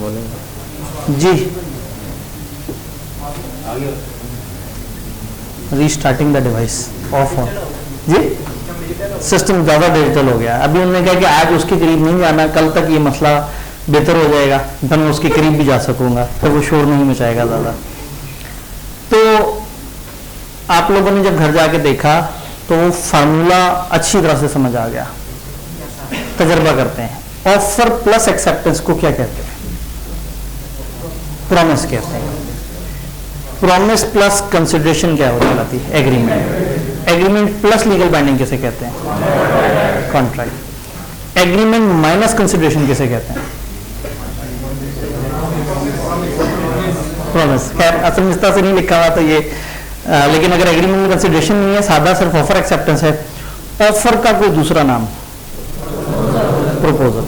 बोलेंगे जी। Restarting the device off on जी। सिस्टम ज़्यादा डिजिटल हो गया। अभी उन्होंने कहा कि आज उसके करीब नहीं जाना, कल तक ये मसला बेहतर हो जाएगा, फिर मैं उसके करीब भी जा सकूंगा, फिर वो शोर नहीं मचाएगा ज़्यादा। तो आप लोगों ने जब घर जाके देखा तो वो फार्मूला अच्छी तरह से समझ आ गया। तजर्बा करते हैं। ऑफर प्लस एक्सेप्टेंस को क्या कहते हैं? प्रॉमिस कहते हैं। प्रॉमिस प्लस कंसिडरेशन क्या हो जाती है? Agreement. Agreement plus legal binding किसे कहते हैं? कॉन्ट्रैक्ट। एग्रीमेंट माइनस कंसिडरेशन किसे कहते हैं? प्रॉमिस। खैर असल में इस तरह से नहीं लिखा हुआ तो ये लेकिन अगर एग्रीमेंट में कंसिडरेशन नहीं है, सादा सिर्फ ऑफर एक्सेप्टेंस है। ऑफर का कोई दूसरा नाम प्रपोजल।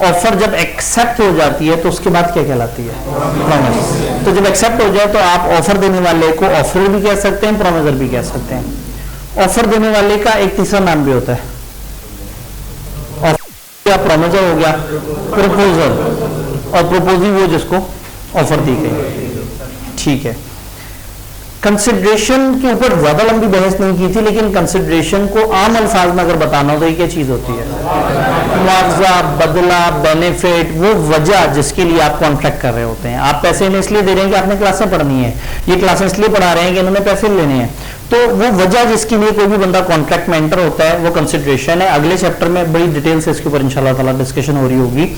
ऑफर जब एक्सेप्ट हो जाती है तो उसके बाद क्या कहलाती है? प्रॉमिस। तो जब एक्सेप्ट हो जाए तो आप ऑफर देने वाले को ऑफर भी कह सकते हैं, प्रॉमिसर भी कह सकते हैं। ऑफर देने वाले का एक तीसरा नाम भी होता है, ऑफर या प्रॉमिसर हो गया, प्रपोजल, और प्रपोजिंग वो जिसको ऑफर दी गई। ठीक है। कंसिडरेशन के ऊपर ज्यादा लंबी बहस नहीं की थी, लेकिन कंसिडरेशन को आम अल्फाज में अगर बताना हो तो ये क्या चीज होती है? मुआवजा, बदला, बेनिफिट, वो वजह जिसके लिए आप कॉन्ट्रैक्ट कर रहे होते हैं। आप पैसे इन्हें इसलिए दे रहे हैं कि आपने क्लासें पढ़नी है, ये क्लासें इसलिए पढ़ा रहे हैं कि इन्होंने पैसे लेने हैं, तो वो वजह जिसके लिए कोई भी बंदा कॉन्ट्रैक्ट में एंटर होता है वो कंसिडरेशन है। अगले चैप्टर में बड़ी डिटेल से इसके ऊपर इंशाल्लाह ताला डिस्कशन हो रही होगी।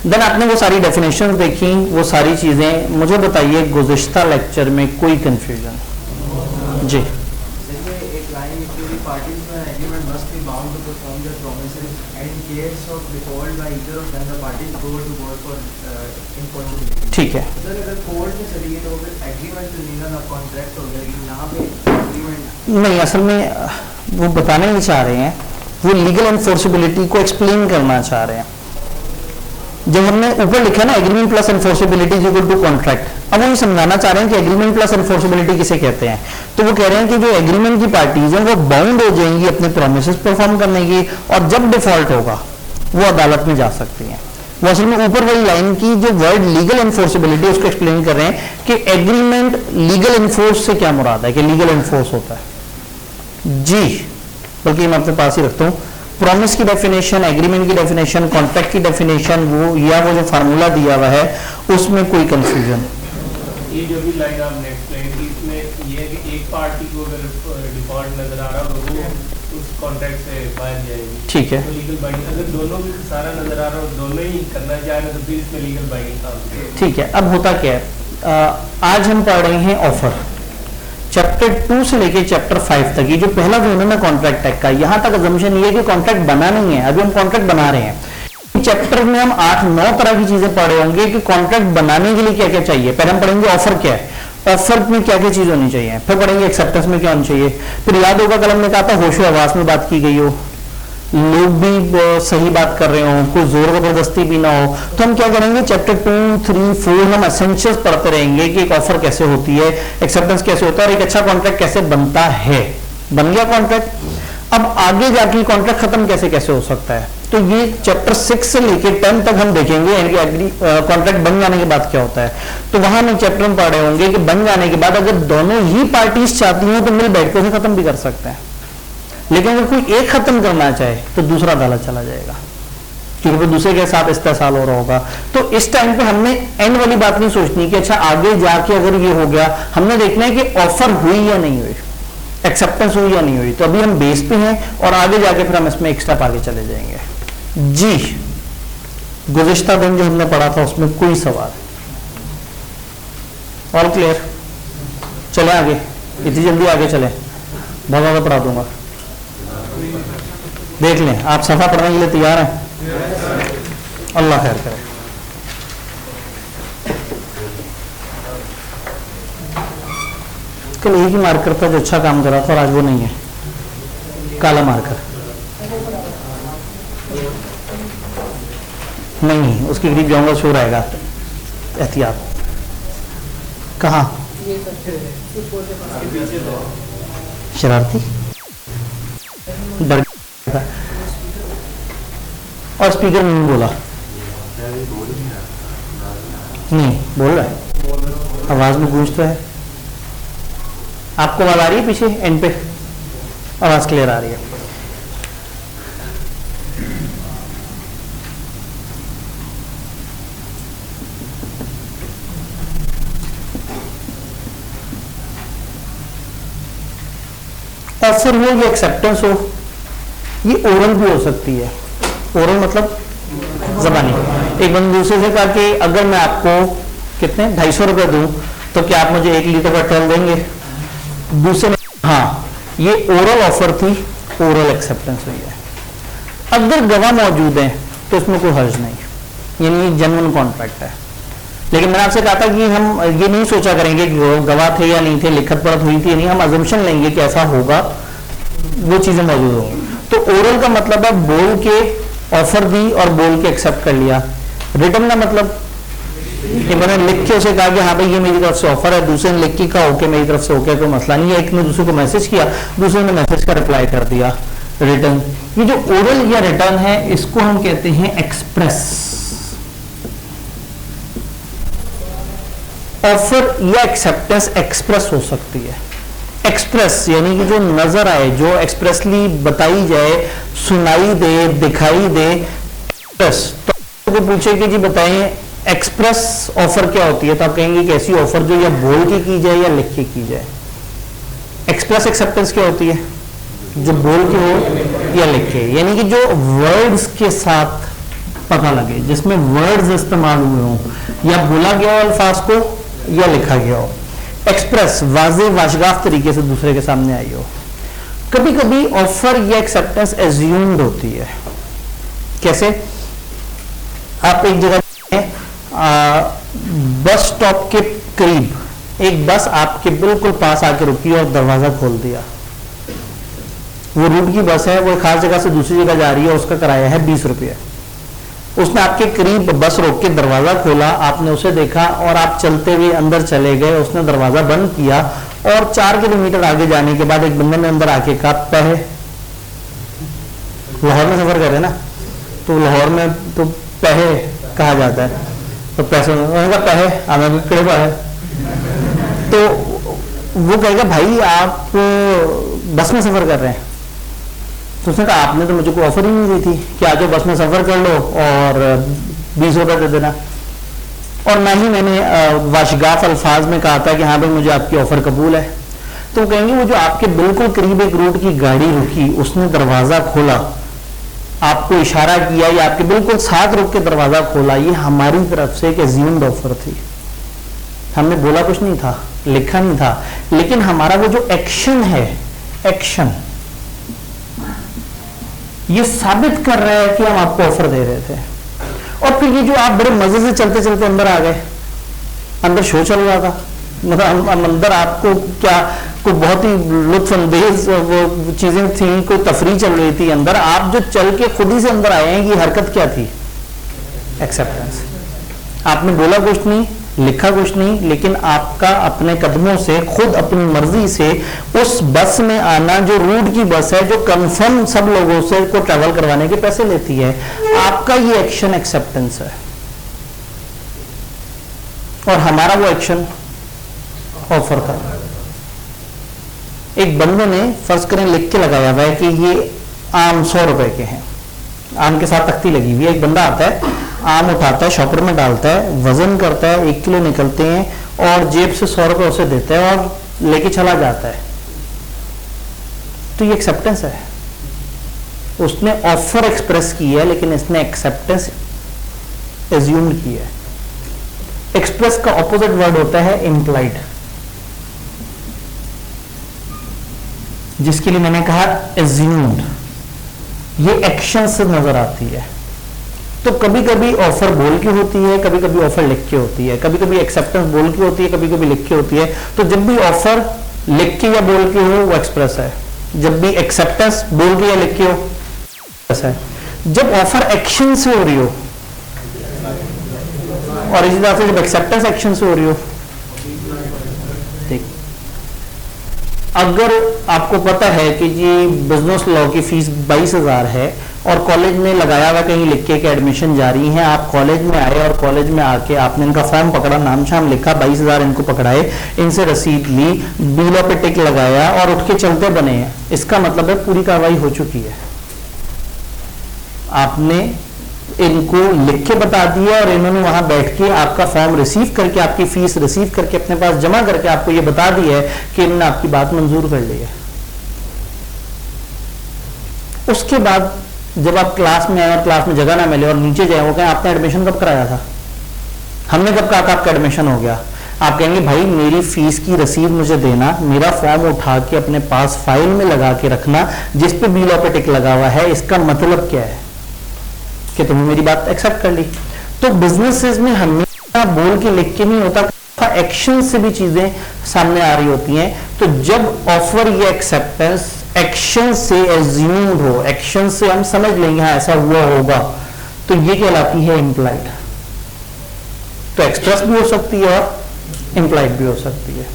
देन आपने वो सारी डेफिनेशन देखी, वो सारी चीजें। मुझे बताइए गुज़िश्ता लेक्चर में कोई कंफ्यूजन? जी। ठीक है। नहीं, असल में वो बताना नहीं चाह रहे हैं, वो लीगल एनफोर्सेबिलिटी को एक्सप्लेन करना चाह रहे हैं। जब हमने ऊपर लिखा ना agreement plus enforceability is equal to contract, अब वो ये समझाना चाह रहे हैं कि एग्रीमेंट प्लस एनफोर्सेबिलिटी किसे कहते हैं। तो वो कह रहे हैं कि जो एग्रीमेंट की पार्टीज हैं वो बाउंड हो जाएंगी अपने प्रोमिसेस परफॉर्म करने की, और जब डिफॉल्ट होगा वो अदालत में जा सकती हैं। वो असल में ऊपर वाली लाइन की जो वर्ड लीगल एनफोर्सेबिलिटी उसको एक्सप्लेन कर रहे हैं कि एग्रीमेंट लीगल एनफोर्स से क्या मुराद है, कि लीगल एनफोर्स होता है। जी, बल्कि मैं अपने पास ही रखता हूँ। प्रॉमिस की डेफिनेशन, एग्रीमेंट की डेफिनेशन, कॉन्ट्रैक्ट की डेफिनेशन, वो या वो जो फार्मूला दिया हुआ है उसमें कोई कंफ्यूजन? ये जो भी लाइन आपने एक्सप्लेन की, इसमें ये है कि एक पार्टी को अगर डिफॉल्ट नजर आ रहा हो तो वो उस कॉन्ट्रैक्ट से बाहर जाएगी। ठीक है। तो लीगल बाइंडिंग, अगर दोनों भी सारा नजर आ रहा हो, दोनों ही करना चाहे तो फिर इसमें लीगल बाइंडिंग काम। ठीक है। अब होता क्या है, आज हम पढ़ रहे हैं ऑफर, चैप्टर 2 से लेके चैप्टर 5 तक। ये जो पहला जो है ना कॉन्ट्रैक्ट टैग का, यहां तक अजम्पशन ये है कि कॉन्ट्रैक्ट बना नहीं है, अभी हम कॉन्ट्रैक्ट बना रहे हैं। चैप्टर में हम 8-9 तरह की चीजें पढ़ रहे होंगे कि कॉन्ट्रैक्ट बनाने के लिए क्या क्या चाहिए। पहले हम पढ़ेंगे ऑफर क्या है, ऑफर में क्या क्या चीज होनी चाहिए, फिर पढ़ेंगे एक्सेप्टेंस में क्या होनी चाहिए, फिर याद होगा कल हमने कहा था होशो हवास में बात की गई हो, लोग भी सही बात कर रहे हो, कोई जोर जबरदस्ती भी ना हो। तो हम क्या करेंगे, चैप्टर 2, 3, 4 हम एसेंशियल्स पढ़ते रहेंगे कि एक ऑफर कैसे होती है, एक्सेप्टेंस कैसे होता है, और एक अच्छा कॉन्ट्रैक्ट कैसे बनता है। बन गया कॉन्ट्रैक्ट। अब आगे जाके कॉन्ट्रैक्ट खत्म कैसे कैसे हो सकता है, तो ये चैप्टर 6 से लेके 10 तक हम देखेंगे कॉन्ट्रैक्ट बन जाने के बाद क्या होता है। तो वहां हम चैप्टर में पढ़ रहे होंगे कि बन जाने के बाद अगर दोनों ही पार्टीज चाहती हैं तो मिल बैठ के उसे खत्म भी कर सकते हैं, लेकिन अगर कोई एक खत्म करना चाहे तो दूसरा अदालत चला जाएगा, क्योंकि वो दूसरे के साथ इस्तेसाल हो रहा होगा। तो इस टाइम पे हमने एंड वाली बात नहीं सोचनी कि अच्छा आगे जाके अगर ये हो गया, हमने देखना है कि ऑफर हुई या नहीं हुई, एक्सेप्टेंस हुई या नहीं हुई। तो अभी हम बेस पे हैं और आगे जाके फिर हम इसमें एक स्टेप आगे चले जाएंगे। जी, गुज़िश्ता दिन जो हमने पढ़ा था उसमें कोई सवाल? All clear? चले आगे, इतनी जल्दी आगे चले, बहुत ज्यादा पढ़ा दूंगा। देख लें, आप सफा पढ़ने के लिए तैयार हैं? अल्लाह खैर करे। कल एक ही मार्कर था जो अच्छा काम कर रहा था और आज वो नहीं है, काला मार्कर नहीं, उसके करीब जाऊंगा शोर आएगा, एहतियात। कहाँ? शरारती और स्पीकर में बोला नहीं बोल रहा है, आवाज में गूंज तो है। आपको आवाज आ रही है पीछे एंड पे? आवाज क्लियर आ रही है। ऑफर हो या एक्सेप्टेंस हो, ये ओरल भी हो सकती है। ओरल मतलब जबानी। एक बंदे दूसरे से कहा कि अगर मैं आपको कितने 250 रुपए दूं तो क्या आप मुझे 1 लीटर पेट्रोल देंगे? दूसरे ने हाँ, ये ओरल ऑफर थी, ओरल एक्सेप्टेंस हुई है। अगर गवाह मौजूद है तो इसमें कोई हर्ज नहीं, यानी जेन्युइन कॉन्ट्रैक्ट है। लेकिन मैंने आपसे कहा था कि हम ये नहीं सोचा करेंगे कि गवाह थे या नहीं थे, लिखत पढ़त हुई थी या नहीं, हम अजम्पशन लेंगे कि ऐसा होगा, वो चीजें मौजूद होंगी। तो ओरल का मतलब है बोल के ऑफर दी और बोल के एक्सेप्ट कर लिया। रिटर्न का मतलब कि मैंने लिख के उसे कहा कि हाँ भाई ये मेरी तरफ से ऑफर है, दूसरे ने लिख के कहा ओके मेरी तरफ से ओके, कोई मसला नहीं है। एक ने दूसरे को मैसेज किया, दूसरे ने मैसेज का रिप्लाई कर दिया, रिटर्न। ये जो ओरल या रिटर्न है इसको हम कहते हैं एक्सप्रेस। ऑफर या एक्सेप्टेंस एक्सप्रेस हो सकती है। एक्सप्रेस यानी कि जो नजर आए, जो एक्सप्रेसली बताई जाए, सुनाई दे, दिखाई दे, एक्सप्रेस। तो आपको पूछे कि जी बताएं एक्सप्रेस ऑफर क्या होती है, तो आप कहेंगे कि ऐसी ऑफर जो या बोल के की जाए या लिख के की जाए। एक्सप्रेस एक्सेप्टेंस क्या होती है? जो बोल के हो या लिख के, यानी कि जो वर्ड्स के साथ पता लगे, जिसमें वर्ड्स इस्तेमाल हुए हों, या बोला गया हो अल्फाज को या लिखा गया हो। एक्सप्रेस वाज़े वाशगाफ तरीके से दूसरे के सामने आई हो। कभी कभी ऑफर या एक्सेप्टेंस एज्यूम्ड होती है। कैसे? आप एक जगह बस स्टॉप के करीब एक बस आपके बिल्कुल पास आके रुकी और दरवाजा खोल दिया। वो रूट की बस है, वो खास जगह से दूसरी जगह जा रही है, उसका किराया है 20 रुपये। उसने आपके करीब बस रोक के दरवाजा खोला, आपने उसे देखा और आप चलते हुए अंदर चले गए। उसने दरवाजा बंद किया और 4 किलोमीटर आगे जाने के बाद एक बंदे ने अंदर आके कहा पहे, लाहौर में सफर करे ना, तो लाहौर में तो पहे कहा जाता है, तो पैसे पहे हमें कड़े है। तो वो कहेगा भाई आप बस में सफर कर रहे हैं, तो उसने कहा आपने तो मुझे कोई ऑफर ही नहीं दी थी कि आज बस में सफर कर लो और 20 रुपए दे देना, और ना ही मैंने वाशगाफ अल्फाज में कहा था कि हाँ भाई मुझे आपकी ऑफर कबूल है। तो कहेंगे वो जो आपके बिल्कुल करीब एक रूट की गाड़ी रुकी, उसने दरवाजा खोला, आपको इशारा किया या आपके बिल्कुल साथ रुक के दरवाजा खोला, ये हमारी तरफ से एक एज्यूम्ड ऑफर थी। हमने बोला कुछ नहीं था, लिखा नहीं था, लेकिन हमारा वो जो एक्शन है, एक्शन ये साबित कर रहा है कि हम आपको ऑफर दे रहे थे। और फिर ये जो आप बड़े मजे से चलते चलते अंदर आ गए, अंदर शो चल रहा था, मतलब अंदर आपको क्या कोई बहुत ही लुत्फअंदेज वो चीजें थी, कोई तफरीह चल रही थी अंदर, आप जो चल के खुद ही से अंदर आए हैं, ये हरकत क्या थी? एक्सेप्टेंस। आपने बोला कुछ नहीं, लिखा कुछ नहीं, लेकिन आपका अपने कदमों से, खुद अपनी मर्जी से उस बस में आना, जो रूट की बस है, जो कंफर्म सब लोगों से को ट्रैवल करवाने के पैसे लेती है, आपका ये एक्शन एक्सेप्टेंस है। और हमारा वो एक्शन ऑफर था। एक बंदे ने फर्ज करें लिख के लगाया हुआ है कि ये आम 100 रुपए के हैं, आम के साथ तख्ती लगी हुई है। एक बंदा आता है, आम उठाता है, शॉपर में डालता है, वजन करता है, 1 किलो निकलते हैं और जेब से 100 रुपए उसे देता है और लेके चला जाता है। तो ये एक्सेप्टेंस है। उसने ऑफर एक्सप्रेस की है, लेकिन इसने एक्सेप्टेंस एज्यूम की है। एक्सप्रेस का ऑपोजिट वर्ड होता है इम्प्लाइड, जिसके लिए मैंने कहा एज्यूम्ड। ये एक्शन से नजर आती है। तो कभी कभी ऑफर बोल के होती है, कभी कभी ऑफर लिख के होती है, कभी कभी एक्सेप्टेंस बोल के होती है, कभी कभी लिख के होती है। तो जब भी ऑफर लिख के या बोल के हो वो एक्सप्रेस है, जब भी एक्सेप्टेंस बोल के या लिख के हो एक्सप्रेस है। जब ऑफर एक्शन से हो रही हो और इसी तरह से जब एक्सेप्टेंस एक्शन से हो रही हो, ठीक। अगर आपको पता है कि जी बिजनेस लॉ की फीस 22,000 है और कॉलेज में लगाया हुआ कहीं लिख के कि एडमिशन जारी है, आप कॉलेज में आए और कॉलेज में आके आपने इनका फॉर्म पकड़ा, नाम शाम लिखा, 22,000 इनको पकड़ाए, इनसे रसीद ली, बिलों पे टिक लगाया और उठ के चलते बने हैं, इसका मतलब है पूरी कार्रवाई हो चुकी है। आपने इनको लिख के बता दिया और इन्होंने वहां बैठ के आपका फॉर्म रिसीव करके, आपकी फीस रिसीव करके अपने पास जमा करके आपको ये बता दिया है कि इन्होंने आपकी बात मंजूर कर ली है। उसके बाद जब आप क्लास में आए और क्लास में जगह ना मिले और नीचे जाए, वो कहें आपने एडमिशन कब कराया था, हमने कब कहा था आपका एडमिशन हो गया, आप कहेंगे भाई मेरी फीस की रसीद मुझे देना, मेरा फॉर्म उठा के अपने पास फाइल में लगा के रखना जिस पे बिल ऑफ टिक लगा हुआ है, इसका मतलब क्या है कि तुमने मेरी बात एक्सेप्ट कर ली। तो बिजनेसेस में हमेशा बोल के लिख के नहीं होता, एक्शन से भी चीजें सामने आ रही होती हैं। तो जब ऑफर या एक्सेप्टेंस एक्शन से एज्यूम्ड हो, एक्शन से हम समझ लेंगे हाँ ऐसा हुआ होगा, तो ये कहलाती है इम्प्लाइड। तो एक्सप्रेस भी हो सकती है और इम्प्लाइड भी हो सकती है।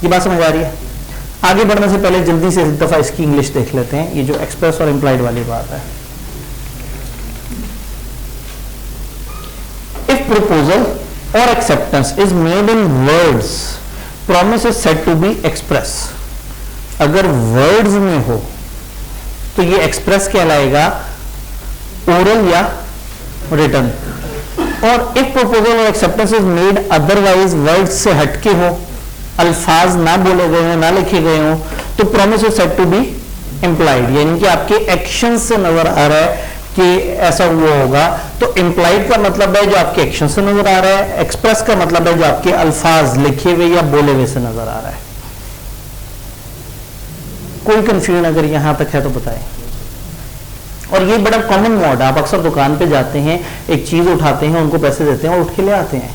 ये बात समझ आ रही है? आगे बढ़ने से पहले जल्दी से एक दफा इसकी इंग्लिश देख लेते हैं, ये जो एक्सप्रेस और इम्प्लाइड वाली बात है। If proposal or acceptance is made in words, promise is said to be express। अगर वर्ड्स में हो तो ये एक्सप्रेस कहलाएगा, ओरल या रिटन। और इफ प्रपोजल और acceptance is made otherwise, words से हटके हो, अल्फाज ना बोले गए हो, ना लिखे गए हो, तो promise is said to be implied, यानी कि आपके एक्शन से नजर आ रहा है कि ऐसा हुआ होगा। तो इम्प्लाइड का मतलब है जो आपके एक्शन से नजर आ रहा है, एक्सप्रेस का मतलब है जो आपके अल्फाज लिखे हुए या बोले हुए से नजर आ रहा है। कोई कंफ्यूजन अगर यहां तक है तो बताएं। और ये बड़ा कॉमन मोड है, आप अक्सर दुकान पे जाते हैं, एक चीज उठाते हैं, उनको पैसे देते हैं और उठ के ले आते हैं,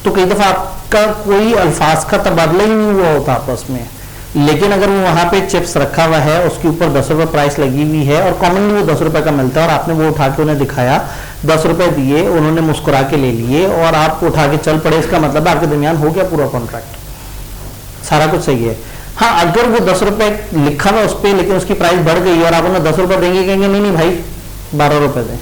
तो कई दफा आपका कोई अल्फाज का तबादला ही नहीं हुआ होता आपस में, लेकिन अगर वो वहां पे चिप्स रखा हुआ है, उसके ऊपर 10 रुपए प्राइस लगी हुई है और कॉमनली वो 10 रुपए का मिलता है और आपने वो उठा के उन्हें दिखाया, 10 रुपए दिए, उन्होंने मुस्कुरा के ले लिए और आप उठा के चल पड़े, इसका मतलब आपके दरमियान हो गया पूरा कॉन्ट्रैक्ट, सारा कुछ सही है। हाँ, अगर वो 10 रुपए लिखा हुआ उस पर लेकिन उसकी प्राइस बढ़ गई और आप उन्हें 10 रुपए देंगे, कहेंगे नहीं नहीं भाई 12 रुपए दें।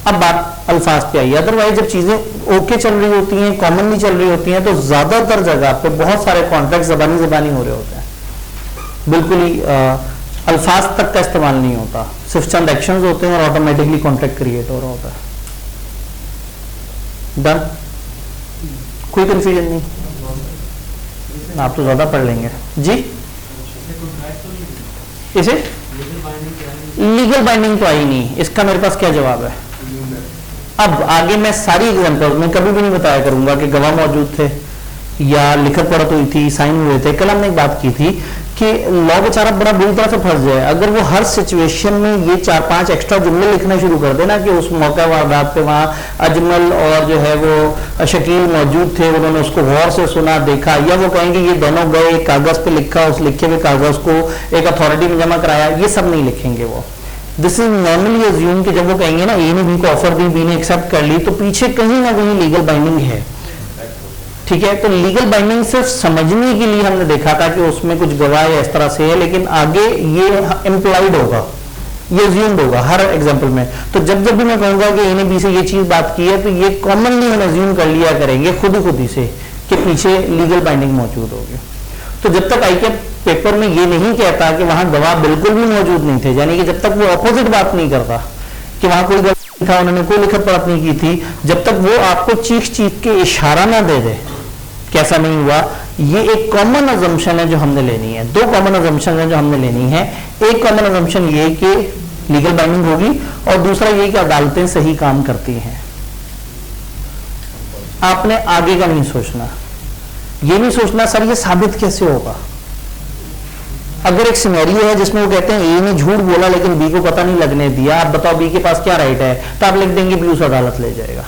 अब बात अल्फाज पे आई। अदरवाइज जब चीजें ओके चल रही होती हैं, कॉमनली चल रही होती हैं, तो ज्यादातर जगह पे बहुत सारे कॉन्ट्रैक्ट जबानी जबानी हो रहे होते हैं, बिल्कुल ही अल्फाज तक का इस्तेमाल नहीं होता, सिर्फ चंद एक्शंस होते हैं और ऑटोमेटिकली कॉन्ट्रैक्ट क्रिएट हो रहा होता है। डन? कोई कंफ्यूजन नहीं? आप तो ज्यादा पढ़ लेंगे जी। इसे लीगल बाइंडिंग तो आई नहीं, इसका मेरे पास क्या जवाब है? अब आगे मैं सारी एग्जांपल में कभी भी नहीं बताया करूंगा कि गवाह मौजूद थे या लिखत पढ़त हुई थी, साइन हुए थे। कल हमने एक बात की थी कि लॉ बेचारा बड़ा बुरी तरह से फंस जाए अगर वो हर सिचुएशन में ये 4-5 एक्स्ट्रा जुमले लिखना शुरू कर देना कि उस मौका वारदात पे वहां अजमल और जो है वो शकील मौजूद थे, उन्होंने उसको गौर से सुना देखा, या वो कहेंगे ये दोनों गए एक कागज पे लिखा, उस लिखे हुए कागज को एक अथॉरिटी में जमा कराया, ये सब नहीं लिखेंगे वो। दिस इज नॉर्मली अज्यूम कि जब वो कहेंगे ना ए ने बी को ऑफर दी, बी ने एक्सेप्ट कर ली, तो पीछे कहीं ना कहीं लीगल बाइंडिंग है। ठीक है, तो लीगल बाइंडिंग सिर्फ समझने के लिए हमने देखा था कि उसमें कुछ गवाह इस तरह से है, लेकिन आगे ये इम्प्लाइड होगा, ये अज्यूम्ड होगा हर एग्जांपल में। तो जब जब भी मैं कहूंगा कि ए ने बी से ये चीज बात की है, तो ये कॉमनली हम अज्यूम कर लिया करेंगे खुद ही से कि पीछे लीगल बाइंडिंग मौजूद होगी। तो जब तक आई के पेपर में ये नहीं कहता कि वहां गवाह बिल्कुल भी मौजूद नहीं थे, यानी कि जब तक वो अपोजिट बात नहीं करता कि वहां कोई गवाह था, उन्होंने कोई लिखत पढ़त नहीं की थी, जब तक वो आपको चीख के इशारा ना दे दे कैसा नहीं हुआ, ये एक कॉमन अजम्पशन है जो हमने लेनी है। दो कॉमन अजम्पशन है जो हमने लेनी है। एक कॉमन अजम्पशन ये कि लीगल बाइंडिंग होगी और दूसरा ये कि अदालतें सही काम करती हैं। आपने आगे का नहीं सोचना, ये नहीं सोचना सर ये साबित कैसे होगा। अगर एक सिनेरियो है जिसमें वो कहते हैं ए ने झूठ बोला लेकिन बी को पता नहीं लगने दिया, आप बताओ बी के पास क्या राइट है, तो आप लिख देंगे बी उस अदालत ले जाएगा।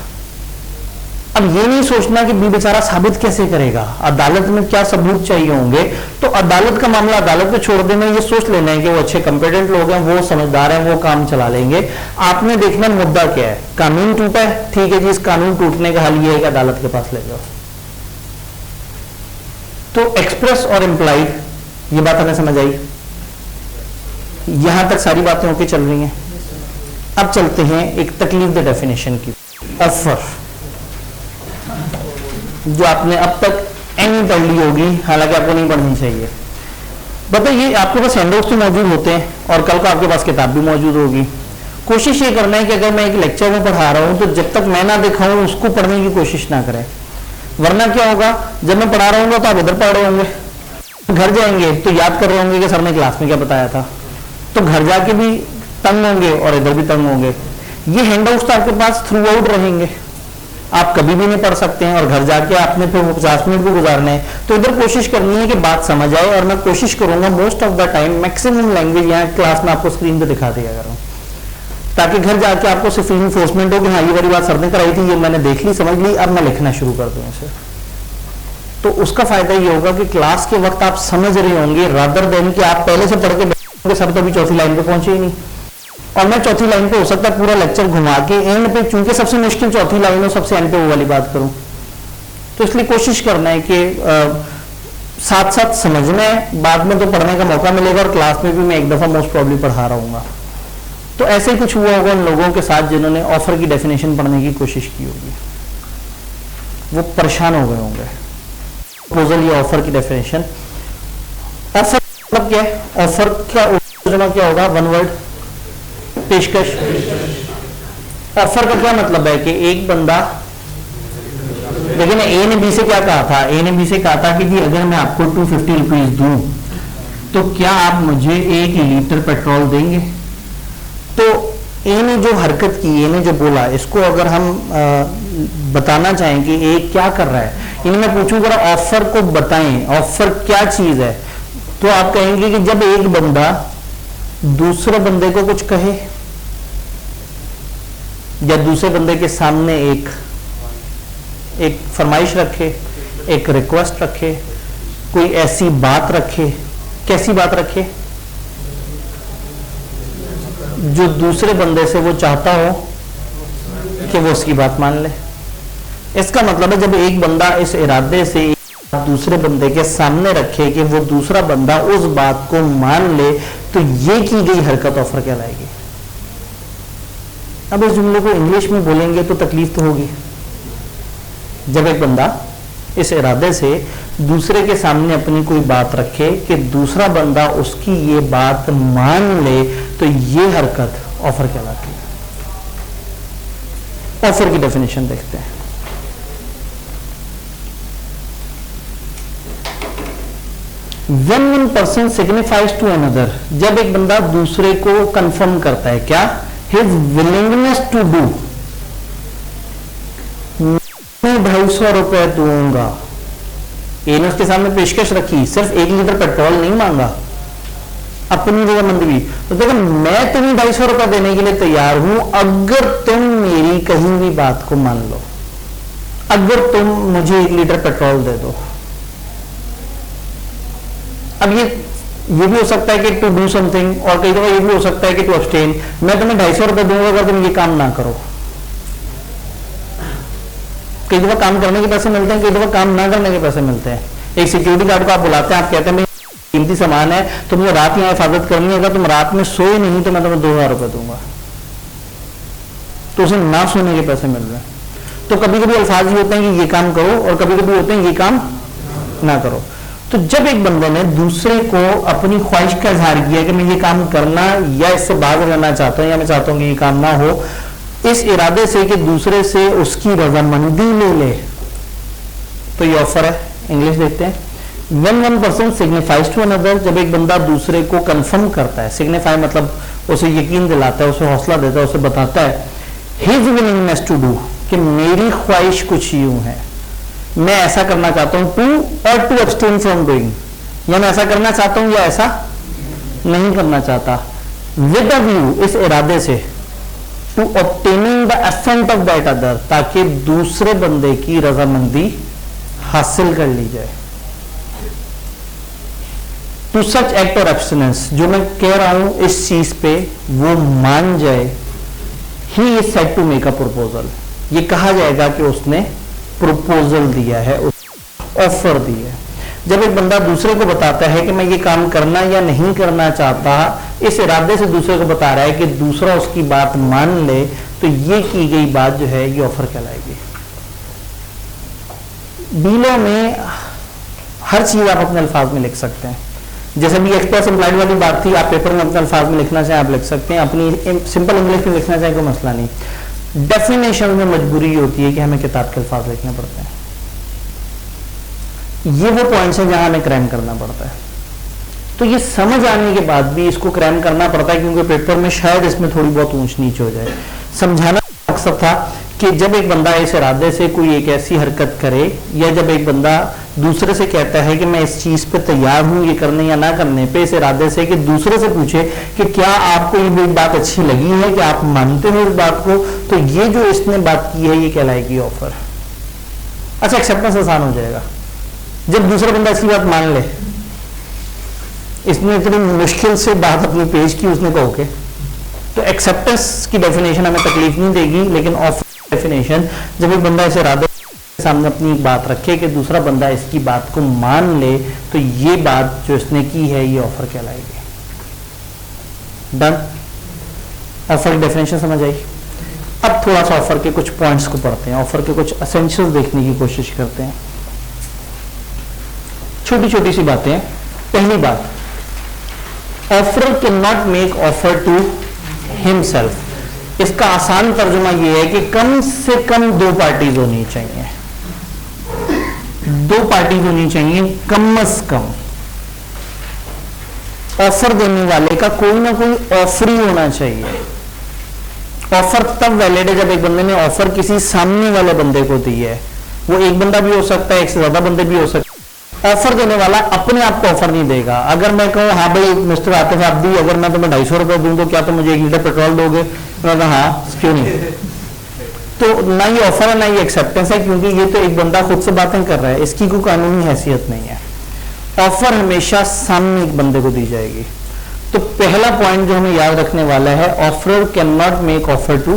अब ये नहीं सोचना कि बी बेचारा साबित कैसे करेगा, अदालत में क्या सबूत चाहिए होंगे, तो अदालत का मामला अदालत पे छोड़ देना, ये सोच लेना है कि वो अच्छे कंपिटेंट लोग हैं, वो समझदार हैं, वो काम चला लेंगे। आपने देखना मुद्दा क्या है, कानून टूटा है, ठीक है जी, इस कानून टूटने का हल ये है कि अदालत के पास ले जाओ। तो एक्सप्रेस और इम्प्लाइड, ये बात हमें समझ आई? यहां तक सारी बातें होके चल रही हैं। अब चलते हैं एक तकलीफ द डेफिनेशन की। ऑफर, जो आपने अब तक एन पढ़ ली होगी, हालांकि आपको नहीं पढ़नी चाहिए। बताइए, आपके पास हैंडआउट्स तो मौजूद होते हैं और कल को आपके पास किताब भी मौजूद होगी। कोशिश ये करना है कि अगर मैं एक लेक्चर में पढ़ा रहा हूं तो जब तक मैं ना दिखाऊं उसको पढ़ने की कोशिश ना करें, वरना क्या होगा, जब मैं पढ़ा रहा हूँ तो आप इधर पढ़ रहे होंगे, घर जाएंगे तो याद कर रहे होंगे कि सर ने क्लास में क्या बताया था, तो घर जाके भी तंग होंगे और इधर भी तंग होंगे। ये हैंडआउट्स तो आपके पास थ्रू आउट रहेंगे, आप कभी भी नहीं पढ़ सकते हैं, और घर जाके आपने फिर 50 मिनट भी गुजारने हैं। तो इधर कोशिश करनी है कि बात समझ आए, और मैं कोशिश करूंगा most of the time maximum language यहाँ क्लास में आपको स्क्रीन पे दिखा दिया करूँ, ताकि घर जाके आपको सिर्फ इन्फोर्समेंट हो कि हाँ ये वाली बात सर ने कराई थी, ये मैंने देख ली, समझ ली, अब मैं लिखना शुरू कर दूं इसे। तो उसका फायदा ये होगा कि क्लास के वक्त आप समझ रहे होंगे, रादर देन कि आप पहले से पढ़ के बैठोगे, सर तो अभी चौथी लाइन पे पहुंचे ही नहीं, और मैं चौथी लाइन पे हो सकता है पूरा लेक्चर घुमा के एंड पे, चूंकि सबसे मुश्किल चौथी लाइन हो, सबसे एंड पे वो वाली बात करूं। तो इसलिए कोशिश करना है कि साथ साथ समझना है, बाद में तो पढ़ने का मौका मिलेगा, और क्लास में भी मैं एक दफा मोस्ट प्रॉब्ली पढ़ा रहूंगा। तो ऐसे ही कुछ हुआ होगा उन लोगों के साथ जिन्होंने ऑफर की डेफिनेशन पढ़ने की कोशिश की होगी, वो परेशान हो गए होंगे। प्रपोजल या ऑफर की डेफिनेशन, ऑफर मतलब क्या है, ऑफर का क्या होगा, वन वर्ड, पेशकश। ऑफर का क्या मतलब है कि एक बंदा, लेकिन ए ने बी से क्या कहा था, ए ने बी से कहा था कि जी अगर मैं आपको 250 रुपीज दूं तो क्या आप मुझे 1 लीटर पेट्रोल देंगे। तो ए ने जो हरकत की, ए ने जो बोला, इसको अगर हम बताना चाहें कि ए क्या कर रहा है, इन्हें मैं पूछूं जरा ऑफर को बताएं, ऑफर क्या चीज है, तो आप कहेंगे कि जब एक बंदा दूसरे बंदे को कुछ कहे, या दूसरे बंदे के सामने एक फरमाइश रखे, एक रिक्वेस्ट रखे, कोई ऐसी बात रखे, कैसी बात रखे जो दूसरे बंदे से वो चाहता हो कि वो उसकी बात मान ले। इसका मतलब है जब एक बंदा इस इरादे से दूसरे बंदे के सामने रखे कि वो दूसरा बंदा उस बात को मान ले, तो ये की गई हरकत ऑफर कहलाएगी। अब इस जुमले को इंग्लिश में बोलेंगे तो तकलीफ तो होगी। जब एक बंदा इस इरादे से दूसरे के सामने अपनी कोई बात रखे कि दूसरा बंदा उसकी ये बात मान ले, तो ये हरकत ऑफर कहलाती है। ऑफर की डेफिनेशन देखते हैं। When one person signifies to another, जब एक बंदा दूसरे को कंफर्म करता है, क्या, his willingness to do, मैं 250 रुपए दूंगा, ए ने उसके सामने पेशकश रखी, सिर्फ 1 लीटर पेट्रोल नहीं मांगा, अपनी रजामंदी भी, तो देखो मैं तुम्हें 250 रुपए देने के लिए तैयार हूं अगर तुम मेरी कहीं भी बात को मान लो, अगर तुम मुझे 1 लीटर पेट्रोल दे दो। अब ये भी हो सकता है कि टू डू समथिंग, और कई दफा ये भी हो सकता है कि टू अब्सटेन, मैं तुम्हें 250 रुपए दूंगा अगर तुम ये काम ना करो। कई दफा काम करने के पैसे मिलते हैं, कई दफा काम ना करने के पैसे मिलते हैं। एक सिक्योरिटी गार्ड को आप बुलाते हैं, आप कहते हैं कीमती सामान है, तुमने रात यहाँ हिफाजत करनी है, अगर तुम रात में सोए नहीं तो मैं तुम्हें 2000 रुपए दूंगा, तो उसे ना सोने के पैसे मिल रहे हैं। तो कभी कभी अल्फाज ये होते हैं कि ये काम करो, और कभी कभी होते हैं ये काम ना करो। तो जब एक बंदे ने दूसरे को अपनी ख्वाहिश का इजहार किया कि मैं ये काम करना या इससे भाग रहना चाहता हूं, या मैं चाहता हूं कि ये काम ना हो, इस इरादे से कि दूसरे से उसकी रजामंदी ले ले, तो ये ऑफर है। इंग्लिश देखते हैं। When one person signifies to another, जब एक बंदा दूसरे को कंफर्म करता है, सिग्निफाई मतलब उसे यकीन दिलाता है, उसे हौसला देता है, उसे बताता है his willingness to do, कि मेरी ख्वाहिश कुछ यूं है, मैं ऐसा करना चाहता हूं, टू और टू abstain from doing, या मैं ऐसा करना चाहता हूं या ऐसा नहीं करना चाहता, with a view, इस इरादे से, to obtaining the assent of that other, ताकि दूसरे बंदे की रजामंदी हासिल कर ली जाए। टू सच एक्ट और एब्सटिनेंस, जो मैं कह रहा हूं इस चीज पे वो मान जाए, he is said to make a proposal, ये कहा जाएगा कि उसने प्रपोजल दिया है, ऑफर दी है। जब एक बंदा दूसरे को बताता है कि मैं ये काम करना या नहीं करना चाहता, इस इरादे से दूसरे को बता रहा है कि दूसरा उसकी बात मान ले, तो ये की गई बात जो है ये ऑफर कहलाएगी। डीलों में हर चीज आप अपने अल्फाज में लिख सकते हैं, जैसे भी एक्सप्रेस इम्प्लाइड वाली बात थी, आप पेपर में अपने अल्फाज में लिखना चाहें आप लिख सकते हैं, अपनी सिंपल इंग्लिश में लिखना चाहें कोई मसला नहीं। डेफिनेशन में मजबूरी होती है कि हमें किताब के अल्फाज लिखने पड़ते हैं। ये वो पॉइंट्स हैं जहां हमें क्रैम करना पड़ता है। तो ये समझ आने के बाद भी इसको क्रैम करना पड़ता है, क्योंकि पेपर में शायद इसमें थोड़ी बहुत ऊंच नीच हो जाए। समझाना मकसद था कि जब एक बंदा इस इरादे से कोई एक ऐसी हरकत करे, या जब एक बंदा दूसरे से कहता है कि मैं इस चीज पे तैयार हूं ये करने या ना करने पे, इस इरादे से कि दूसरे से पूछे कि क्या आपको ये बात अच्छी लगी है, कि आप मानते हो इस बात को, तो ये जो इसने बात की है ये कहलाएगी ऑफर। अच्छा, एक्सेप्टेंस आसान हो जाएगा जब दूसरा बंदा इसकी बात मान ले। इसने इतनी मुश्किल से बात अपनी पेश की, उसने कहो के, तो एक्सेप्टेंस की डेफिनेशन हमें तकलीफ नहीं देगी, लेकिन ऑफर डेफिनेशन जब एक बंदा इसे इरादे सामने अपनी बात रखे कि दूसरा बंदा इसकी बात को मान ले, तो ये बात जो इसने की है ये ऑफर कहलाएगी। डन? ऑफर की डेफिनेशन समझ आई? अब थोड़ा सा ऑफर के कुछ पॉइंट्स को पढ़ते हैं, ऑफर के कुछ एसेंशियल्स देखने की कोशिश करते हैं। छोटी छोटी सी बातें। पहली बात, offer can not make offer to himself. इसका आसान तर्जुमा यह है कि कम से कम दो पार्टीज होनी चाहिए, दो पार्टीज होनी चाहिए कम से कम। ऑफर देने वाले का कोई ना कोई ऑफर ही होना चाहिए। ऑफर तब वैलिड है जब एक बंदे ने ऑफर किसी सामने वाले बंदे को दी है। वो एक बंदा भी हो सकता है, एक से ज्यादा बंदे भी हो सकते हैं। ऑफर देने वाला अपने आप को ऑफर नहीं देगा। अगर मैं कहूँ हाँ भाई मिस्टर आतिफ आप दी, अगर मैं तुम्हें 250 रुपए दूं तो क्या तुम मुझे 1 लीटर पेट्रोल दोगे? मैं कहा हाँ, क्यों नहीं। तो ना ये ऑफर है ना ये एक्सेप्टेंस है, क्योंकि ये तो एक बंदा खुद से बातें कर रहा है, इसकी कोई कानूनी हैसियत नहीं है। ऑफर हमेशा सामने एक बंदे को दी जाएगी। तो पहला पॉइंट जो हमें याद रखने वाला है, offer can not make offer to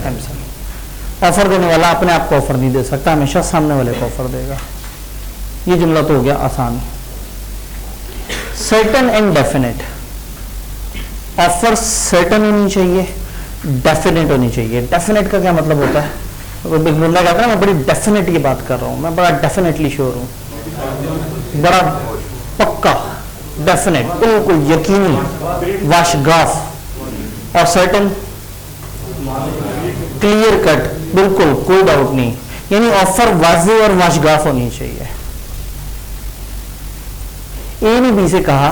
himself. ऑफर देने वाला अपने आप को ऑफर नहीं दे सकता, हमेशा सामने वाले को ऑफर देगा। ये जुमला तो हो गया आसान। Certain and definite. Offer certain होनी चाहिए, डेफिनेट होनी चाहिए। डेफिनेट का क्या मतलब होता है? तो बंदा कहता है मैं बड़ी डेफिनेट की बात कर रहा हूं, मैं बड़ा डेफिनेटली श्योर हूं, बड़ा पक्का, डेफिनेट, बिल्कुल यकीनी, वाशगाफ। और सर्टन क्लियर कट, बिल्कुल कोई डाउट नहीं। यानी ऑफर वाज़ेह और वाशगाफ होनी चाहिए। ए ने बी से कहा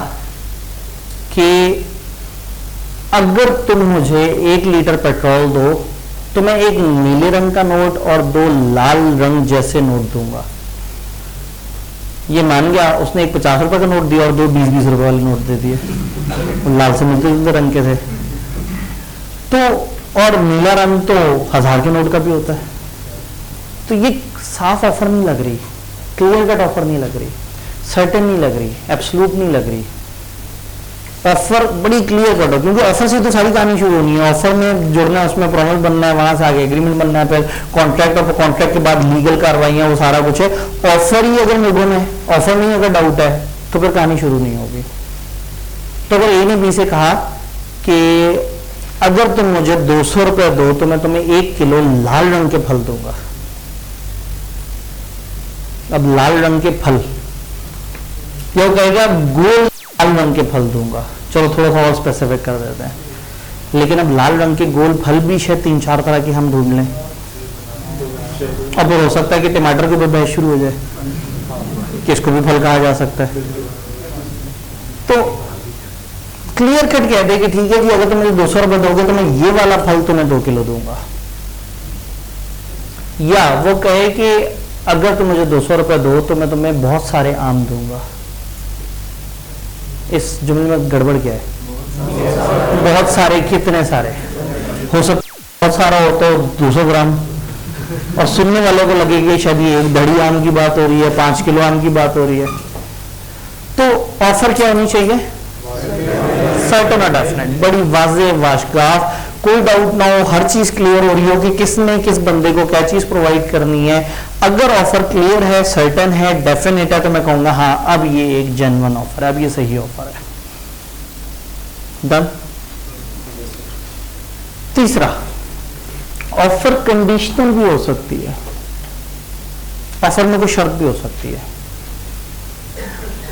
कि अगर तुम मुझे 1 लीटर पेट्रोल दो तो मैं एक नीले रंग का नोट और 2 लाल रंग जैसे नोट दूंगा। ये मान गया, उसने एक 50 रुपए का नोट दिया और 2 20-20 रुपए वाले नोट दे दिए। लाल से मिलते जुलते रंग के थे। तो और नीला रंग तो 1000 के नोट का भी होता है। तो ये साफ ऑफर नहीं लग रही, क्लियर कट ऑफर नहीं लग रही, सर्टेन नहीं लग रही, एब्सोल्यूट नहीं लग रही। ऑफर बड़ी क्लियर कट हो, क्योंकि ऑफर से तो सारी कहानी शुरू होनी है। ऑफर में जुड़ना है, उसमें प्रॉमिस बनना है, वहां से आगे एग्रीमेंट बनना है, फिर कॉन्ट्रैक्ट, और कॉन्ट्रैक्ट के बाद लीगल कार्रवाइयां, वो सारा कुछ है। ऑफर ही अगर मुद्दों में, ऑफर नहीं अगर डाउट है तो फिर कहानी शुरू नहीं होगी। तो अगर ए ने बी से कहा कि अगर तुम मुझे 200 रुपए दो तो मैं तुम्हें 1 किलो लाल रंग के फल दूंगा। अब लाल रंग के फल, क्या कहेगा? गोल लाल रंग के फल दूंगा। चलो थोड़ा सा और स्पेसिफिक कर देते हैं। लेकिन अब लाल रंग के गोल फल भी शायद 3-4 तरह के हम ढूंढ लें। अब हो सकता है कि टमाटर के ऊपर बहस शुरू हो जाए कि इसको भी फल कहा जा सकता है। तो क्लियर कट कह दे कि ठीक है जी, अगर तुम मुझे 200 रुपए दोगे तो मैं ये वाला फल तुम्हें 2 किलो दूंगा। या वो कहे कि अगर तुम मुझे 200 रुपए दो तो मैं तुम्हें बहुत सारे आम दूंगा। इस जुमले में गड़बड़ क्या है? बहुत सारे, कितने सारे? हो सकता है बहुत सारा होता है 200 ग्राम, और सुनने वालों को लगेगा शायद ये एक बड़ी आम की बात हो रही है, 5 किलो आम की बात हो रही है। तो ऑफर क्या होनी चाहिए? सर्टेन और डेफिनेट, बड़ी वाज़ेह, वाशगाफ, कोई डाउट ना हो, हर चीज क्लियर हो रही हो कि किसने किस बंदे को क्या चीज प्रोवाइड करनी है। अगर ऑफर क्लियर है, सर्टेन है, डेफिनेट है, तो मैं कहूंगा हाँ अब ये एक जेन्युइन ऑफर है, अब ये सही ऑफर है। डन। तीसरा, ऑफर कंडीशनल भी हो सकती है, ऑफर में कोई शर्त भी हो सकती है।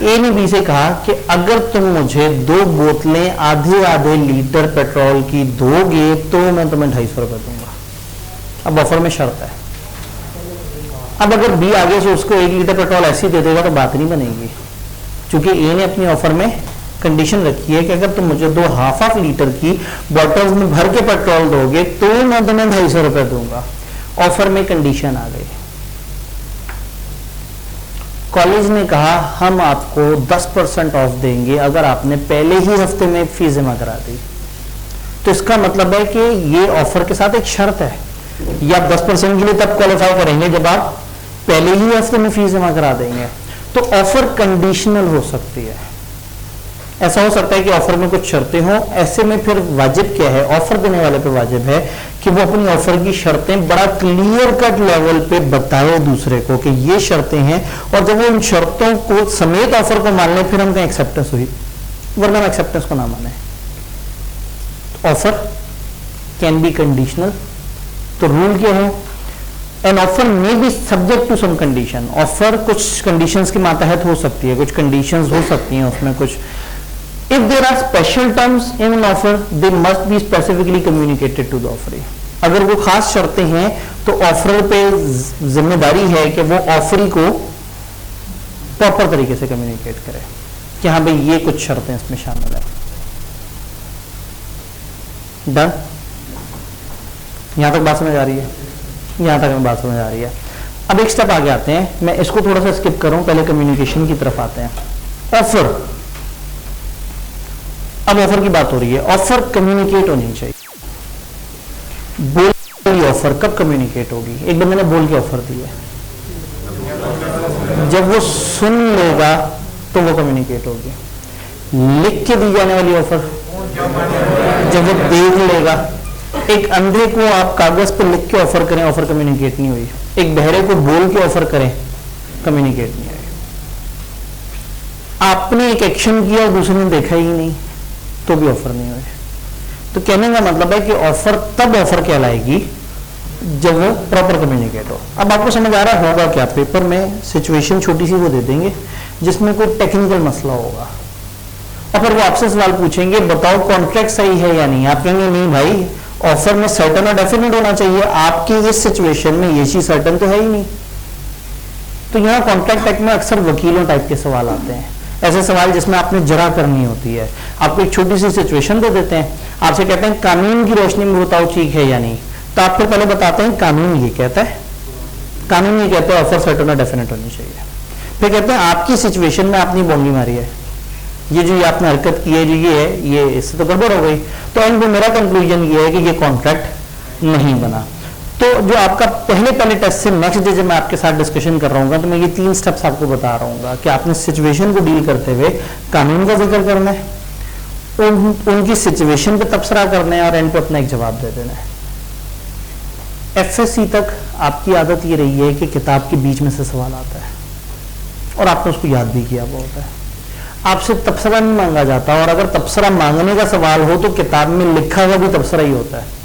ए ने बी से कहा कि अगर तुम मुझे 2 बोतलें आधे आधे लीटर पेट्रोल की दोगे तो मैं तुम्हें 250 रुपए दूंगा। अब ऑफर में शर्त है। अब अगर बी आगे से उसको 1 लीटर पेट्रोल ऐसे ही दे देगा तो बात नहीं बनेगी, क्योंकि ए ने अपनी ऑफर में कंडीशन रखी है कि अगर तुम मुझे 2 हाफ लीटर की बॉटल्स में भर के पेट्रोल दोगे तो मैं तुम्हें 250 रुपए दूंगा। ऑफर में कंडीशन आ गई। कॉलेज ने कहा हम आपको 10% ऑफ देंगे अगर आपने पहले ही हफ्ते में फीस जमा करा दी। तो इसका मतलब है कि ये ऑफर के साथ एक शर्त है, या 10% के लिए तब क्वालिफाई करेंगे जब आप पहले ही हफ्ते में फीस जमा करा देंगे। तो ऑफर कंडीशनल हो सकती है। ऐसा हो सकता है कि ऑफर में कुछ शर्तें हों, ऐसे में फिर वाजिब क्या है, ऑफर देने वाले पे वाजिब है कि वो अपनी ऑफर की शर्तें बड़ा क्लियर कट लेवल पे बताए दूसरे को कि ये शर्तें हैं, और जब वो उन शर्तों को समेत ऑफर को मान ले फिर हम कहें एक्सेप्टेंस हुई, वरना हम एक्सेप्टेंस को ना माने। Offer can be conditional. तो रूल क्या है, an offer may be subject to some condition. Offer कुछ कंडीशंस के मातहत हो सकती है, कुछ कंडीशंस हो सकती हैं उसमें कुछ। If there are special terms in an offer, they must be specifically communicated to the offeree. अगर वो खास शर्तें हैं तो ऑफर पे जिम्मेदारी है कि वो ऑफरी को प्रॉपर तरीके से कम्युनिकेट करे कि हाँ भाई ये कुछ शर्तें इसमें शामिल है। डन। यहां तक बात समझ आ रही है? यहां तक हमें बात समझ आ रही है। अब एक स्टेप आगे आते हैं, मैं इसको थोड़ा सा स्किप करूं, पहले कम्युनिकेशन की तरफ आते हैं। ऑफर, अब ऑफर की बात हो रही है। ऑफर कम्युनिकेट होनी चाहिए। बोल की ऑफर कब कम्युनिकेट होगी? एक बंदे ने बोल के ऑफर दी है, जब वो सुन लेगा तो वो कम्युनिकेट होगी। लिख के दी जाने वाली ऑफर जब वो देख लेगा। एक अंधे को आप कागज पर लिख के ऑफर करें, ऑफर कम्युनिकेट नहीं हुई। एक बहरे को बोल के ऑफर करें, कम्युनिकेट नहीं हुई। आपने एक एक्शन किया और दूसरे ने देखा ही नहीं तो भी ऑफर नहीं हुई। तो कहने का मतलब है कि ऑफर तब ऑफर कहलाएगी जब वो प्रॉपर कम्युनिकेट हो। अब आपको समझ आ रहा होगा क्या, पेपर में सिचुएशन छोटी सी वो दे देंगे जिसमें कोई टेक्निकल मसला होगा और फिर वो आपसे सवाल पूछेंगे बताओ कॉन्ट्रैक्ट सही है या नहीं। आप कहेंगे नहीं भाई, ऑफर में सर्टन और डेफिनेट होना चाहिए, आपकी इस सिचुएशन में ये चीज सर्टन तो है ही नहीं। तो यहाँ कॉन्ट्रैक्ट एक्ट में अक्सर वकीलों टाइप के सवाल आते हैं, ऐसे सवाल जिसमें आपने जरा करनी होती है। आपको एक छोटी सी सिचुएशन दे देते हैं, आपसे कहते हैं कानून की रोशनी में बताओ ठीक है या नहीं। तो आप फिर पहले बताते हैं कानून ये कहता है, कानून ये कहता है ऑफर सर्टन और डेफिनेट होनी चाहिए। फिर कहते हैं आपकी सिचुएशन में आपने बोंगी मारी है, ये जो आपने हरकत की है जो ये है, ये इससे तो गड़बड़ हो गई। तो एंड में मेरा कंक्लूजन ये है कि ये कॉन्ट्रैक्ट नहीं बना। तो जो आपका पहले टेस्ट से नेक्स्ट डे जब मैं आपके साथ डिस्कशन कर रहा हूँ तो मैं ये 3 स्टेप्स आपको बता रहा हूँ कि आपने सिचुएशन को डील करते हुए कानून का जिक्र करना है, उनकी सिचुएशन पे तबसरा करना है और एंड पे अपना एक जवाब दे देना है। एफएससी तक आपकी आदत ये रही है कि किताब के बीच में से सवाल आता है और आपने उसको याद भी किया हुआ होता है, आपसे तबसरा नहीं मांगा जाता। और अगर तबसरा मांगने का सवाल हो तो किताब में लिखा हुआ भी तबसरा ही होता है।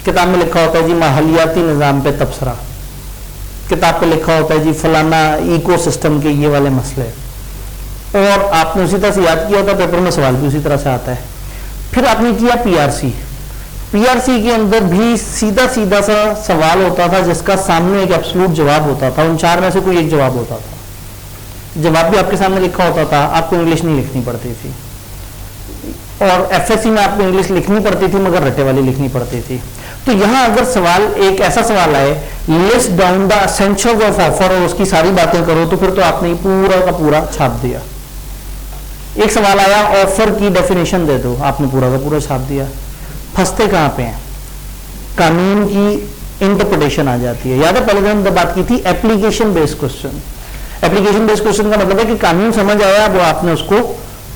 किताब में लिखा होता है जी माहौलियाती निज़ाम पे तबसरा, किताब पे लिखा होता है जी फलाना इकोसिस्टम के ये वाले मसले, और आपने उसी तरह से याद किया होता है, पेपर में सवाल भी उसी तरह से आता है। फिर आपने किया पीआरसी, पीआरसी के अंदर भी सीधा सीधा सा सवाल होता था जिसका सामने एक एब्सोल्यूट जवाब होता था, उन 4 में से कोई एक जवाब होता था। जवाब भी आपके सामने लिखा होता था, आपको इंग्लिश नहीं लिखनी पड़ती थी। और एफएससी में आपको इंग्लिश लिखनी पड़ती थी मगर रटे वाली लिखनी पड़ती थी। तो यहां अगर सवाल एक ऐसा सवाल आए list down the essentials of offer और उसकी सारी बातें करो, तो फिर तो आपने पूरा का पूरा छाप दिया। एक सवाल आया ऑफर की डेफिनेशन दे दो, आपने पूरा का पूरा छाप दिया। फंसते कहां पे हैं, कानून की इंटरप्रिटेशन आ जाती है। याद है पहले हमने बात की थी application based question. Application based question का मतलब है कि कानून समझ आया, वो आपने उसको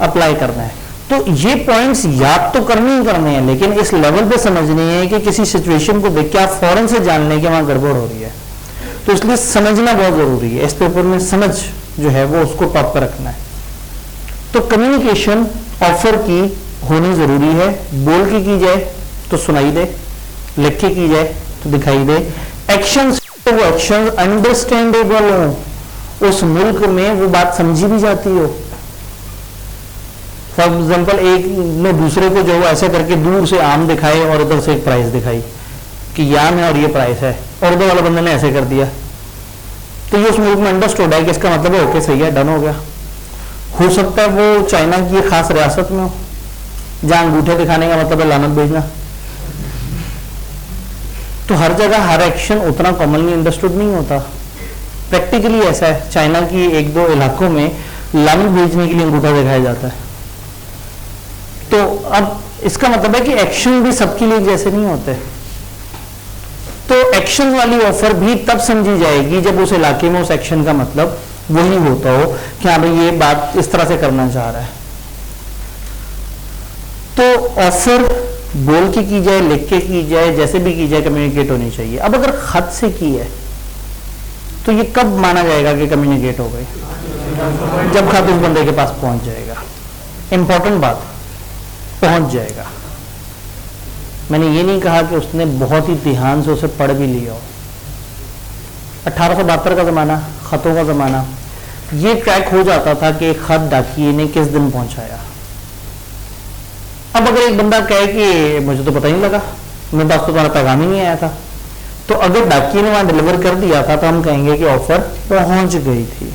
अप्लाई करना है। तो ये पॉइंट्स याद तो करने ही करने हैं, लेकिन इस लेवल पे समझने है कि किसी सिचुएशन को देख के आप फौरन से जान लें कि वहां गड़बड़ हो रही है। तो इसलिए समझना बहुत जरूरी है, इस पेपर में समझ जो है वो उसको टॉप पर रखना है। तो कम्युनिकेशन ऑफर की होनी जरूरी है। बोल के की जाए तो सुनाई दे, लिख के की जाए तो दिखाई दे। एक्शन तो वो एक्शन अंडरस्टैंडेबल हो, उस मुल्क में वो बात समझी भी जाती हो। फॉर एग्जाम्पल एक ने दूसरे को जो ऐसे करके दूर से आम दिखाए और उधर से एक प्राइस दिखाई कि ये आम है और ये प्राइस है, और उधर वाले बंदे ने ऐसे कर दिया, तो ये उस मुल्क में अंडरस्टूड है कि इसका मतलब है ओके सही है, डन हो गया। हो सकता है वो चाइना की एक खास रियासत में हो जहां अंगूठे दिखाने का मतलब है लानत भेजना। तो हर जगह हर एक्शन उतना कॉमनली अंडरस्टूड नहीं होता। प्रैक्टिकली ऐसा है, चाइना की एक दो इलाकों में लानत भेजने के लिए अंगूठा दिखाया जाता है। तो अब इसका मतलब है कि एक्शन भी सबके लिए जैसे नहीं होते। तो एक्शन वाली ऑफर भी तब समझी जाएगी जब उस इलाके में उस एक्शन का मतलब वही होता हो कि हाँ भाई ये बात इस तरह से करना चाह रहा है। तो ऑफर बोल के की जाए, लिख के की जाए, जैसे भी की जाए, कम्युनिकेट होनी चाहिए। अब अगर खत से की है तो ये कब माना जाएगा कि कम्युनिकेट हो गई? जब खत उस बंदे के पास पहुंच जाएगा। इंपॉर्टेंट बात, पहुंच जाएगा। मैंने ये नहीं कहा कि उसने बहुत ही ध्यान से उसे पढ़ भी लिया हो। 1872 का जमाना, खतों का जमाना, ये ट्रैक हो जाता था कि खत डाकिए ने किस दिन पहुंचाया। अब अगर एक बंदा कहे कि मुझे तो पता ही नहीं लगा, मेरे पास तो तुम्हारा पैगाम ही नहीं आया था, तो अगर डाकिए ने वहां डिलीवर कर दिया था तो हम कहेंगे कि ऑफर पहुंच गई थी।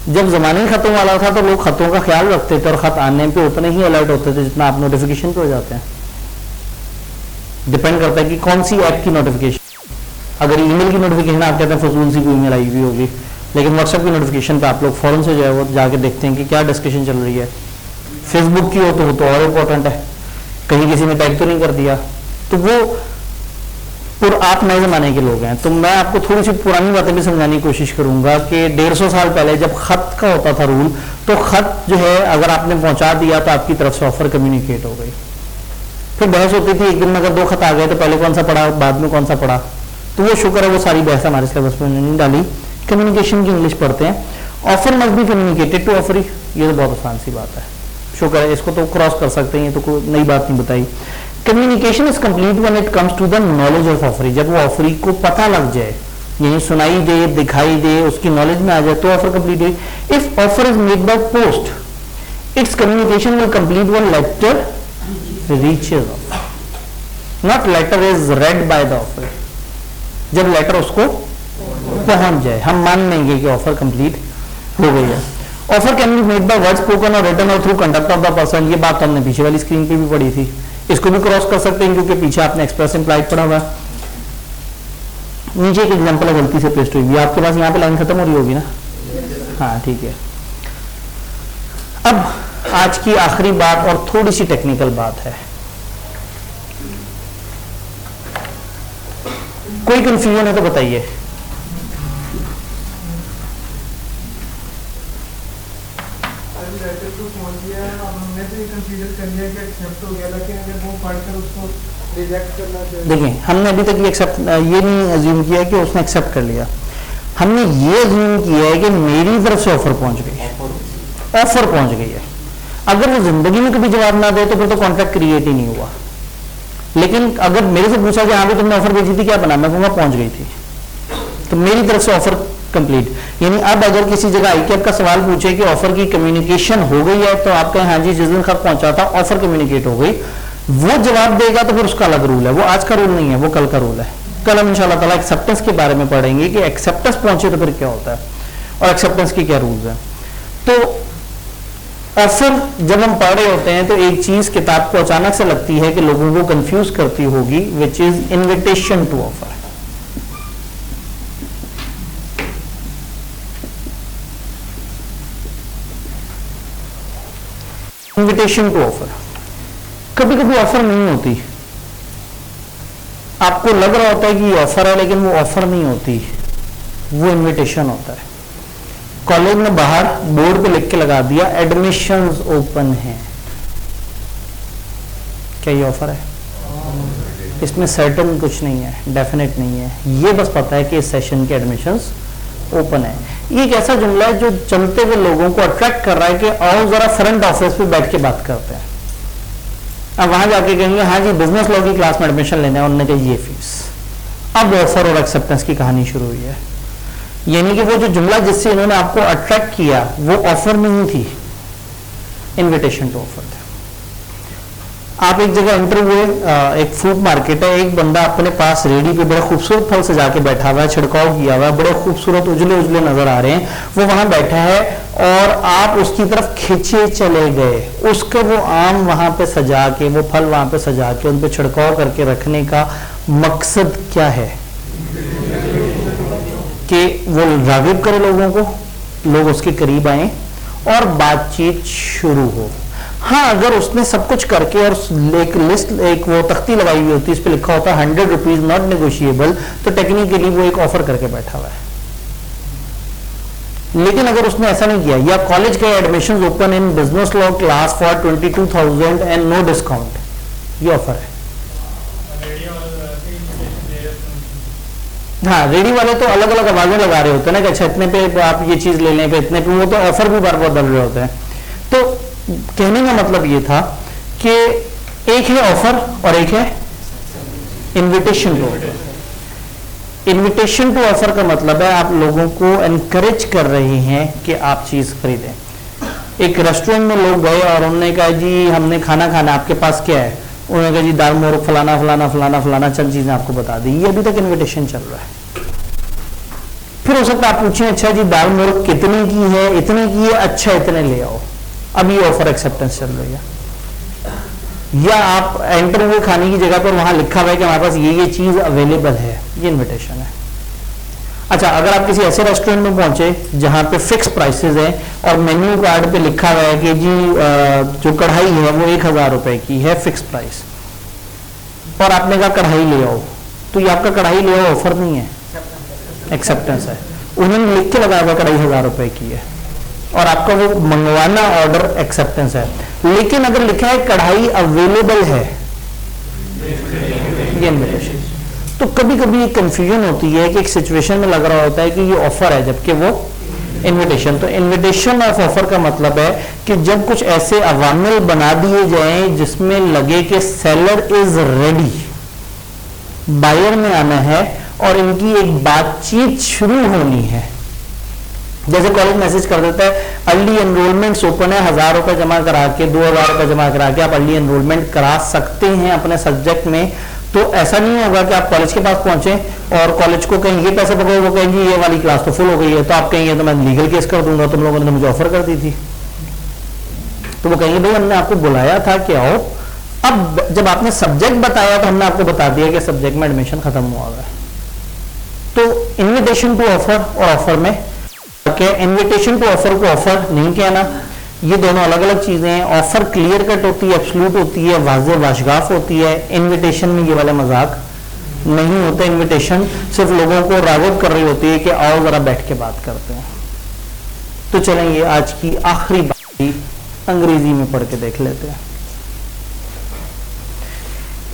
जब जमाने खतों वाला था तो लोग खतों का ख्याल रखते थे और खत आने पे उतने ही अलर्ट होते थे जितना आप नोटिफिकेशन पे हो जाते हैं। डिपेंड करता है कि कौन सी ऐप की नोटिफिकेशन। अगर ईमेल की नोटिफिकेशन आप कहते हैं फजूल सी कोई ईमेल आई हुई होगी, लेकिन व्हाट्सएप की नोटिफिकेशन पे आप लोग फौरन से जो है वो जाके देखते हैं कि क्या डिस्कशन चल रही है। फेसबुक की हो तो और इम्पोर्टेंट है, कहीं किसी ने टैग तो नहीं कर दिया। तो वो आप नए जमाने के लोग हैं, तो मैं आपको थोड़ी सी पुरानी बातें भी समझाने की कोशिश करूंगा कि 150 साल पहले जब खत का होता था रूल, तो खत जो है अगर आपने पहुंचा दिया तो आपकी तरफ से ऑफर कम्युनिकेट हो गई। फिर बहस होती थी, एक दिन में अगर 2 खत आ गए तो पहले कौन सा पढ़ा, बाद में कौन सा पढ़ा। तो वो शुक्र है वो सारी बहस हमारे सिलेबस में नहीं डाली। कम्युनिकेशन की इंग्लिश पढ़ते हैं। Offer must be communicated to offeree, ये तो बहुत आसान सी बात है, शुक्र है, इसको तो क्रॉस कर सकते हैं, ये तो कोई नई बात नहीं बताई। Communication is complete when it comes to the knowledge of offeree, जब वो ऑफरी को पता लग जाए, यानी सुनाई दे, दिखाई दे, उसकी नॉलेज में आ जाए तो ऑफर कंप्लीट हुई। If offer is made by post, its communication will complete when letter reaches offer, not letter is read by the offer. जब लेटर उसको पहुंच जाए हम मान लेंगे कि ऑफर कंप्लीट हो गई है। Offer can be made by word spoken और रिटन और through conduct of the person, ये बात हमने पीछे वाली स्क्रीन पे भी पढ़ी थी। इसको भी क्रॉस कर सकते हैं क्योंकि पीछे आपने एक्सप्रेस इम्प्लाइड पढ़ा हुआ है। नीचे एक एग्जांपल है गलती से पेस्ट हुई है, आपके पास यहाँ पे लाइन खत्म हो रही होगी ना? हाँ ठीक है। अब आज की आखिरी बात और थोड़ी सी टेक्निकल बात है। कोई कंफ्यूजन है तो बताइए। देखिए हमने अभी तक ये एक्सेप्ट ये नहीं अज्यूम किया कि उसने एक्सेप्ट कर लिया, हमने ये अज्यूम किया है कि मेरी तरफ से ऑफर पहुंच गई है, ऑफर पहुंच गई है। अगर वो जिंदगी में कभी जवाब ना दे तो फिर तो कॉन्ट्रैक्ट क्रिएट ही नहीं हुआ। लेकिन अगर मेरे से पूछा कि हाँ भी तुमने ऑफर भेजी थी, क्या बना, मैं कहूँगा पहुंच गई थी, तो मेरी तरफ से ऑफर कंप्लीट। यानी अब अगर किसी जगह आईकेएफ का सवाल पूछे कि ऑफर की कम्युनिकेशन हो गई है तो आप कहें हाँ जी जिस दिन खत पहुंचा था ऑफर कम्युनिकेट हो गई, वो जवाब देगा तो फिर उसका अलग रूल है, वो आज का रूल नहीं है, वो कल का रूल है। कल हम इंशाल्लाह ताला एक्सेप्टेंस के बारे में पढ़ेंगे कि एक्सेप्टेंस पहुंचे तो फिर क्या होता है और एक्सेप्टेंस के क्या रूल्स हैं। तो ऑफर जब हम पढ़ रहे होते हैं तो एक चीज किताब को अचानक से लगती है कि लोगों को कंफ्यूज करती होगी, which is invitation to offer. Invitation to offer, कभी कभी ऑफर नहीं होती, आपको लग रहा होता है कि ये ऑफर है लेकिन वो ऑफर नहीं होती, वो इन्विटेशन होता है। कॉलेज में बाहर बोर्ड पे लिख के लगा दिया एडमिशंस ओपन है, क्या ये ऑफर है? इसमें सर्टेन कुछ नहीं है, डेफिनेट नहीं है, ये बस पता है कि इस सेशन के एडमिशंस ओपन है। ये एक ऐसा जुमला है जो चलते हुए लोगों को अट्रैक्ट कर रहा है कि आओ जरा फ्रंट ऑफिस पे बैठ के बात करते हैं। अब वहां जाके कहेंगे हाँ जी बिजनेस लॉ की क्लास में एडमिशन लेना है, उन्होंने कहा ये फीस। अब ऑफर और एक्सेप्टेंस की कहानी शुरू हुई है। यानी कि वो जो जुमला जिससे इन्होंने आपको अट्रैक्ट किया वो ऑफर नहीं थी, इनविटेशन टू ऑफर था। आप एक जगह एंटर हुए, एक फ्रूट मार्केट है, एक बंदा अपने पास रेडी पे बड़ा खूबसूरत फल सजा के बैठा हुआ है, छिड़काव किया हुआ है, बड़े खूबसूरत उजले उजले नजर आ रहे हैं, वो वहां बैठा है और आप उसकी तरफ खींचे चले गए। उसका वो आम वहां पे सजा के, वो फल वहां पे सजा के, उन पे छिड़काव करके रखने का मकसद क्या है? कि वो रागिब करे लोगों को, लोग उसके करीब आए और बातचीत शुरू हो। हाँ, अगर उसने सब कुछ करके और एक लिस्ट, एक वो तख्ती लगाई हुई होती है, इस पे लिखा होता है 100 रुपीज नॉट नेगोशिएबल, तो टेक्निकली वो एक ऑफर करके बैठा हुआ है। लेकिन अगर उसने ऐसा नहीं किया, या कॉलेज के admission open in business law class for 22,000 and no discount, ये ऑफर है। हाँ, रेडी वाले तो अलग अलग आवाजें लगा रहे होते हैं ना कि अच्छा इतने पे आप ये चीज ले लें, पे इतने पे, वो तो ऑफर भी बार बार बदल रहे होते हैं। तो कहने का मतलब ये था कि एक है ऑफर और एक है invitation to offer. Invitation to offer का मतलब है आप लोगों को एनकरेज कर रहे हैं कि आप चीज खरीदें। एक रेस्टोरेंट में लोग गए और उन्होंने कहा जी हमने खाना खाना, आपके पास क्या है? उन्होंने कहा जी दाल मोरग फलाना फलाना फलाना फलाना, चंद चीजें आपको बता दी। ये अभी तक इनविटेशन चल रहा है। फिर हो सकता है आप पूछें अच्छा जी दाल मोरग कितने की है? इतने की है, अच्छा इतने ले आओ। अब ये ऑफर एक्सेप्टेंस चल रही है। या आप एंटर हुए खाने की जगह पर, वहां लिखा हुआ है कि हमारे पास ये चीज अवेलेबल है, ये इनविटेशन है। अच्छा, अगर आप किसी ऐसे रेस्टोरेंट में पहुंचे जहां पे फिक्स प्राइसेस है और मेन्यू कार्ड पे लिखा हुआ है कि जी जो कढ़ाई है वो 1,000 रुपए की है, फिक्स प्राइस, और आपने कहा कढ़ाई ले आओ, तो ये आपका कढ़ाई ले आओ ऑफर नहीं है, एक्सेप्टेंस है। उन्होंने लिख के लगाया हुआ कढ़ाई 1,000 रुपए की है और आपका वो मंगवाना ऑर्डर एक्सेप्टेंस है। लेकिन अगर लिखा है कढ़ाई अवेलेबल है, ये इनविटेशन। तो कभी कभी एक कंफ्यूजन होती है कि एक सिचुएशन में लग रहा होता है कि ये ऑफर है जबकि वो इनविटेशन। तो इनविटेशन ऑफ ऑफर का मतलब है कि जब कुछ ऐसे अवामिल बना दिए जाएं जिसमें लगे कि सेलर इज रेडी, बायर ने आना है और इनकी एक बातचीत शुरू होनी है। जैसे कॉलेज मैसेज कर देता है अर्ली एनरोलमेंट ओपन है, 1,000 रुपए जमा करा के, 2,000 रुपए जमा करा के आप अर्ली एनरोलमेंट करा सकते हैं अपने सब्जेक्ट में। तो ऐसा नहीं होगा कि आप कॉलेज के पास पहुंचे और कॉलेज को कहें ये पैसे पकड़ो, वो कहेंगे ये वाली क्लास तो फुल हो गई है, तो आप कहेंगे तो मैं लीगल केस कर दूंगा, तुम लोगों ने मुझे ऑफर कर दी थी। तो वो कहेंगे भाई हमने आपको बुलाया था कि आओ। अब जब आपने सब्जेक्ट बताया तो हमने आपको बता दिया कि सब्जेक्ट में एडमिशन खत्म हुआ है। तो इन्विटेशन टू ऑफर और ऑफर में क्या, इन्विटेशन टू ऑफर को ऑफर नहीं कहना, ये दोनों अलग अलग चीजें हैं। ऑफर क्लियर कट होती है, एब्सोल्यूट होती है, वाज़ेह वाशगाफ होती है। इनविटेशन में ये वाला मजाक नहीं होता। इनविटेशन सिर्फ लोगों को राग़िब कर रही होती है कि आओ जरा बैठ के बात करते हैं। तो चलें ये आज की आखिरी बात अंग्रेजी में पढ़ के देख लेते हैं।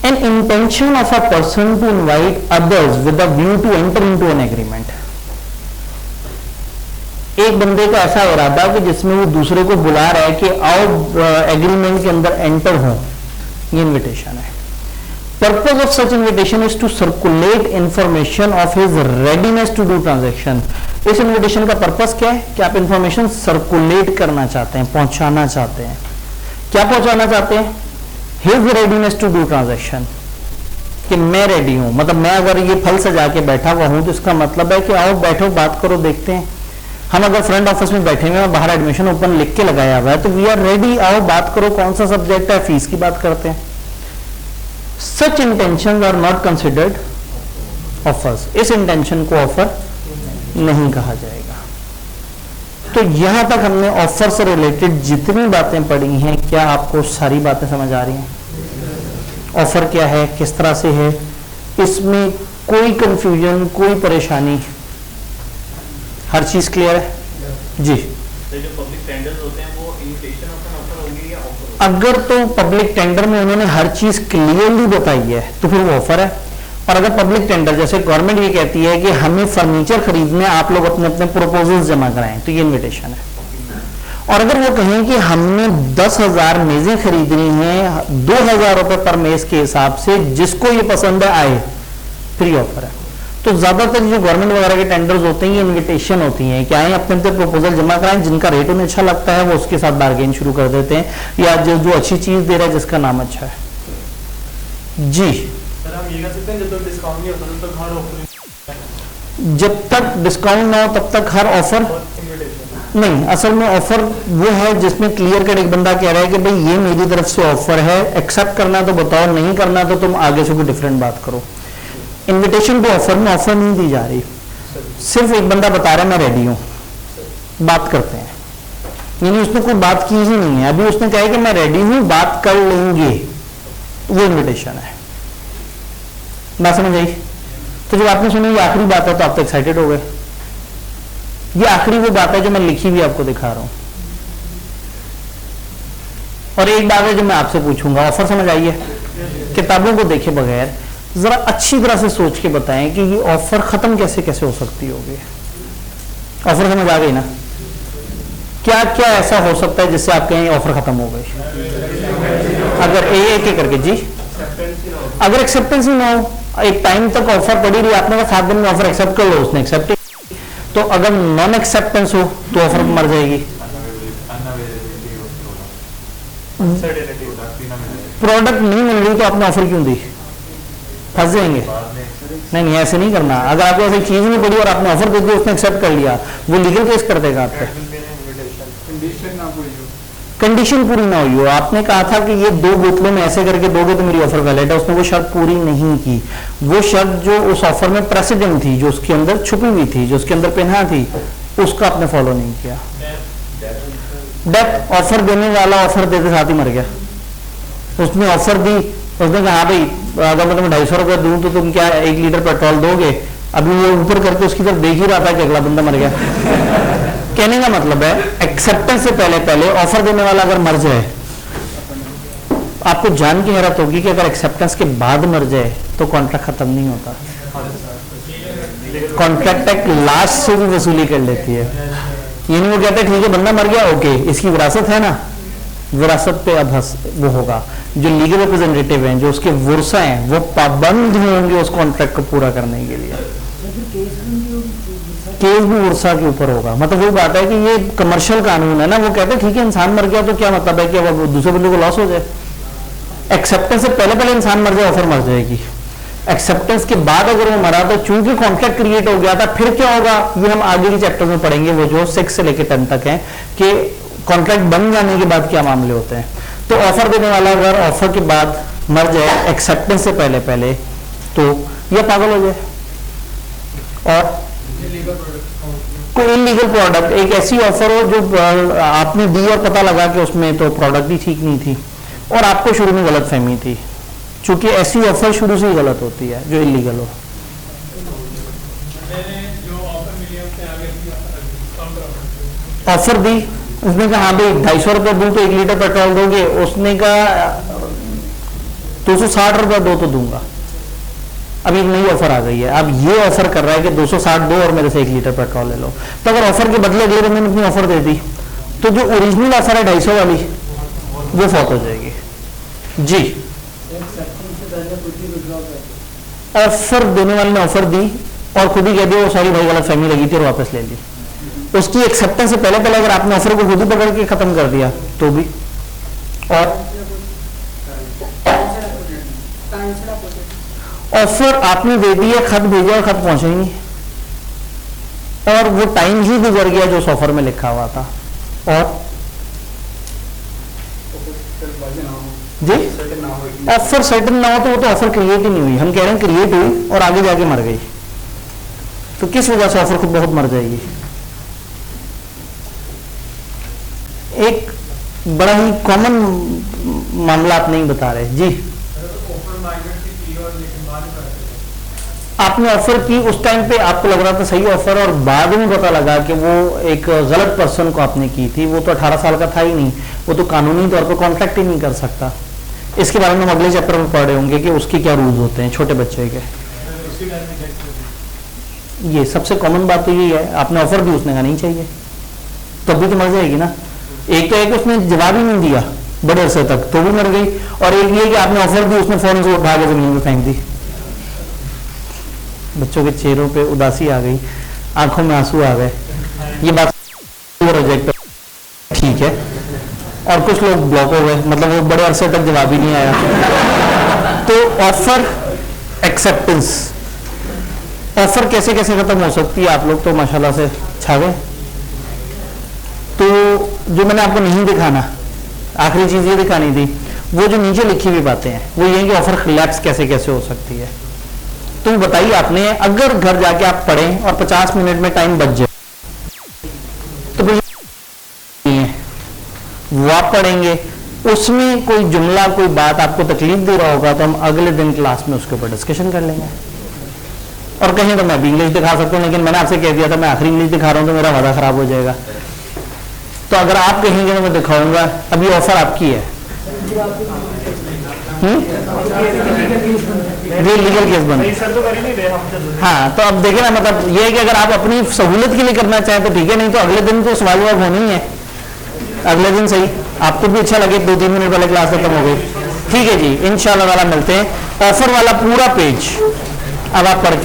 An intention of a person to invite others with a view to enter into an agreement। एक बंदे का ऐसा इरादा कि जिसमें वो दूसरे को बुला रहा है कि आओ एग्रीमेंट के अंदर एंटर हो, ये इनविटेशन है। Purpose of such invitation is to circulate information of his readiness to do transaction. इस इन्विटेशन का पर्पस क्या है कि आप इंफॉर्मेशन सर्कुलेट करना चाहते हैं, पहुंचाना चाहते हैं। क्या पहुंचाना चाहते हैं? His readiness to do transaction, कि मैं रेडी हूं। मतलब मैं अगर ये फल सजा के बैठा हुआ हूं तो इसका मतलब है कि आओ बैठो बात करो, देखते हैं। हम अगर फ्रंट ऑफिस में बैठे हुए हैं, बाहर एडमिशन ओपन लिख के लगाया हुआ है, तो वी आर रेडी, आओ बात करो, कौन सा सब्जेक्ट है, फीस की बात करते हैं। Such intention are not considered offers. इस इंटेंशन को ऑफर नहीं कहा जाएगा। तो यहां तक हमने ऑफर से रिलेटेड जितनी बातें पढ़ी हैं, क्या आपको सारी बातें समझ आ रही हैं? ऑफर क्या है, किस तरह से है, इसमें कोई कंफ्यूजन, कोई परेशानी, हर चीज क्लियर है जी? तो जो पब्लिक टेंडर्स होते हैं वो इन्विटेशन ऑफ एन ऑफर होंगे या ऑफर? अगर तो पब्लिक टेंडर में उन्होंने हर चीज क्लियरली बताई है तो फिर वो ऑफर है। और अगर पब्लिक टेंडर जैसे गवर्नमेंट ये कहती है कि हमें फर्नीचर खरीदने आप लोग अपने अपने प्रपोजल्स जमा कराएं, तो ये इन्विटेशन है। और अगर वो कहें कि हमने 10,000 मेजें खरीदनी हैं 2,000 रुपए पर मेज के हिसाब से, जिसको ये पसंद है आए, फ्री ऑफर है। तो ज्यादातर जो गवर्नमेंट वगैरह के टेंडर्स होते हैं ये इनविटेशन होती हैं कि आए अपने अपने प्रपोजल जमा कराएं, जिनका रेट उन्हें अच्छा लगता है वो उसके साथ बार्गेन शुरू कर देते हैं, या जो अच्छी चीज दे रहा है जिसका नाम अच्छा है। जी सर हम ये कह सकते हैं जब तक डिस्काउंट नहीं होता तब तक हर ऑफर, जब तक डिस्काउंट ना हो तब तक हर ऑफर नहीं। असल में ऑफर वो है जिसमें क्लियर कट एक बंदा कह रहा है कि भाई ये मेरी तरफ से ऑफर है, एक्सेप्ट करना तो बताओ, नहीं करना तो तुम आगे से कोई डिफरेंट बात करो। इनविटेशन टू ऑफर में ऑफर नहीं दी जा रही, सिर्फ एक बंदा बता रहा है मैं रेडी हूं, बात करते हैं, यानी उसने कोई बात की ही नहीं है, अभी उसने कहा है कि मैं रेडी हूं, बात कर लेंगे, वो इनविटेशन है। बात समझ आई? तो जब आपने सुनी ये आखिरी बात है तो आप तो एक्साइटेड हो गए। ये आखिरी वो बात है जो मैं लिखी भी आपको दिखा रहा हूं। और एक बात है जो मैं आपसे पूछूंगा, ऑफर समझ आई है? किताबों को देखे बगैर जरा अच्छी तरह से सोच के बताएं कि ये ऑफर खत्म कैसे कैसे हो सकती होगी। ऑफर समझ आ गई ना? क्या क्या ऐसा हो सकता है जिससे आप कहें ऑफर खत्म हो गई? अगर एक करके जी, अगर एक्सेप्टेंस ही ना हो, एक टाइम तक ऑफर पड़ी रही, आपने कहा 7 दिन में ऑफर एक्सेप्ट कर लो, उसने एक्सेप्ट, तो अगर नॉन एक्सेप्टेंस हो तो ऑफर मर जाएगी। प्रोडक्ट नहीं मिल रही तो आपने ऑफर क्यों दी? फंस जाएंगे। नहीं ऐसे नहीं करना। अगर आपको ऐसी चीज नहीं पड़ी और आपने ऑफर दे दी, उसने एक्सेप्ट कर लिया, वो लीगल केस कर देगा आप पे। कंडीशन पूरी ना हुई हो, आपने कहा था कि ये 2 बोतलों में ऐसे करके दोगे तो मेरी ऑफर वैलिड है, उसने वो शर्त पूरी नहीं की। वो शर्त जो उस ऑफर में प्रेसिडेंट थी, जो उसके अंदर छुपी हुई थी, जो उसके अंदर पिन्हा थी, उसका आपने फॉलो नहीं किया। डेथ, ऑफर देने वाला ऑफर देते साथ ही मर गया। उसने ऑफर दी, उसने कहा हाँ भाई अगर मैं तुम्हें 250 रुपये दूं तो तुम क्या 1 लीटर पेट्रोल दोगे? अभी वो ऊपर करके उसकी तरफ देख ही रहा था कि अगला बंदा मर गया। कहने का मतलब है एक्सेप्टेंस से पहले पहले ऑफर देने वाला अगर मर जाए, आपको जान की हैरत होगी कि अगर एक्सेप्टेंस के बाद मर जाए तो कॉन्ट्रैक्ट खत्म नहीं होता। कॉन्ट्रैक्ट एक्ट लास्ट से भी वसूली कर लेती है। यानी वो कहते हैं ठीक है बंदा मर गया, ओके इसकी विरासत है ना, विरासत पे अब वो होगा। जो लीगल रिप्रेजेंटेटिव हैं, जो उसके वर्सा हैं, वो पाबंद होंगे उस कॉन्ट्रैक्ट को पूरा करने के लिए। केस भी वर्सा के ऊपर होगा। मतलब वही बात है कि ये कमर्शियल कानून है ना, वो कहते हैं ठीक है इंसान मर गया तो क्या मतलब है कि अब दूसरे बंदे को लॉस हो जाए। एक्सेप्टेंस से पहले पहले इंसान मर जाए, ऑफर मर जाएगी। एक्सेप्टेंस के बाद अगर वो मरा तो चूंकि कॉन्ट्रैक्ट क्रिएट हो गया था, फिर क्या होगा ये हम आगे के चैप्टर में पढ़ेंगे, वो जो 6 से लेकर 10 तक है कि कॉन्ट्रैक्ट बन जाने के बाद क्या मामले होते हैं। तो ऑफर देने वाला अगर ऑफर के बाद मर जाए एक्सेप्टेंस से पहले पहले तो यह पागल हो जाए। और कोई इलीगल प्रोडक्ट, एक ऐसी ऑफर हो जो आपने दी और पता लगा कि उसमें तो प्रोडक्ट ही ठीक नहीं थी और आपको शुरू में गलत फहमी थी, चूंकि ऐसी ऑफर शुरू से ही गलत होती है जो इलीगल हो। ऑफर दी, उसने कहा हाँ भाई 250 रुपये दूं तो 1 लीटर पेट्रोल दोगे, उसने कहा 260 रुपये दो तो दूंगा। अब एक नई ऑफर आ गई है, अब ये ऑफर कर रहा है कि 260 दो और मेरे से 1 लीटर पेट्रोल ले लो। तो अगर ऑफर के बदले अगले बंदे ने अपनी ऑफर दे दी तो जो ओरिजिनल ऑफर है 250 वाली वो फौत हो जाएगी। जी, ऑफर देने वाले ने ऑफर दी और खुद ही कह दिया वो सारी भाई गलत फहमी लगी थी और वापस ले ली। उसकी एक्सेप्टेंस से पहले पहले अगर आपने ऑफर को खुद ही पकड़ के खत्म कर दिया तो भी। और ऑफर आपने दे दिया, खत भेजा और खत पहुंचा ही नहीं, और वो टाइम ही गुजर गया जो उस ऑफर में लिखा हुआ था। और जी ऑफर सर्टेन ना हो तो वो तो ऑफर क्रिएट ही नहीं हुई। हम कह रहे हैं क्रिएट हुई और आगे जाके मर गई, तो किस वजह से ऑफर खुद बहुत मर जाएगी। एक बड़ा ही कॉमन मामला आप नहीं बता रहे जी। आपने ऑफर की, उस टाइम पे आपको लग रहा था सही ऑफर और बाद में पता लगा कि वो एक गलत पर्सन को आपने की थी, वो तो 18 साल का था ही नहीं, वो तो कानूनी तौर पर कॉन्ट्रैक्ट ही नहीं कर सकता। इसके बारे में हम अगले चैप्टर में पढ़ रहे होंगे कि उसके क्या रूल्स होते हैं छोटे बच्चे के। ये सबसे कॉमन बात तो यही है, आपने ऑफर दी उसने कहा नहीं चाहिए, तो अभी तो मर जाएगी ना। एक तो है कि उसने जवाब ही नहीं दिया बड़े अरसे तक, तो भी मर गई, और एक ये कि आपने ऑफर दी, उसने फोन से उठा के जमीन में फेंक दी। बच्चों के चेहरों पे उदासी आ गई, आंखों में आंसू आ गए। ये बात रिजेक्ट ठीक है, और कुछ लोग ब्लॉक हो गए, मतलब वो बड़े अरसे तक जवाब ही नहीं आया। तो ऑफर एक्सेप्टेंस, ऑफर कैसे कैसे खत्म हो सकती है, आप लोग तो माशाल्लाह से छा गए। तो जो मैंने आपको नहीं दिखाना, आखिरी चीज ये दिखानी थी, वो जो नीचे लिखी हुई बातें हैं वो ये कि ऑफर खिलैप्स कैसे कैसे हो सकती है। तो बताइए आपने, अगर घर जाके आप पढ़ें और 50 मिनट में टाइम बच जाए तो फिर वो आप पढ़ेंगे, उसमें कोई जुमला कोई बात आपको तकलीफ दे रहा होगा तो हम अगले दिन क्लास में उसके ऊपर डिस्कशन कर लेंगे। और कहीं तो मैं भी इंग्लिश दिखा सकता हूँ, लेकिन मैंने आपसे कह दिया था मैं आखिरी इंग्लिश दिखा रहा हूँ तो मेरा वादा खराब हो जाएगा। तो अगर आप कहेंगे तो मैं दिखाऊंगा। अभी ऑफर आपकी है, ये लीगल केस बन। हाँ, तो अब देखे ना, मतलब ये है कि अगर आप अपनी सहूलियत के लिए करना चाहें तो ठीक है, नहीं तो अगले दिन तो सवाल जवाब होना ही है। अगले दिन सही, आपको भी अच्छा लगे 2-3 मिनट पहले क्लास खत्म हो गई। ठीक है जी, इंशाल्लाह वाला मिलते हैं। ऑफर वाला पूरा पेज अब आप पढ़ के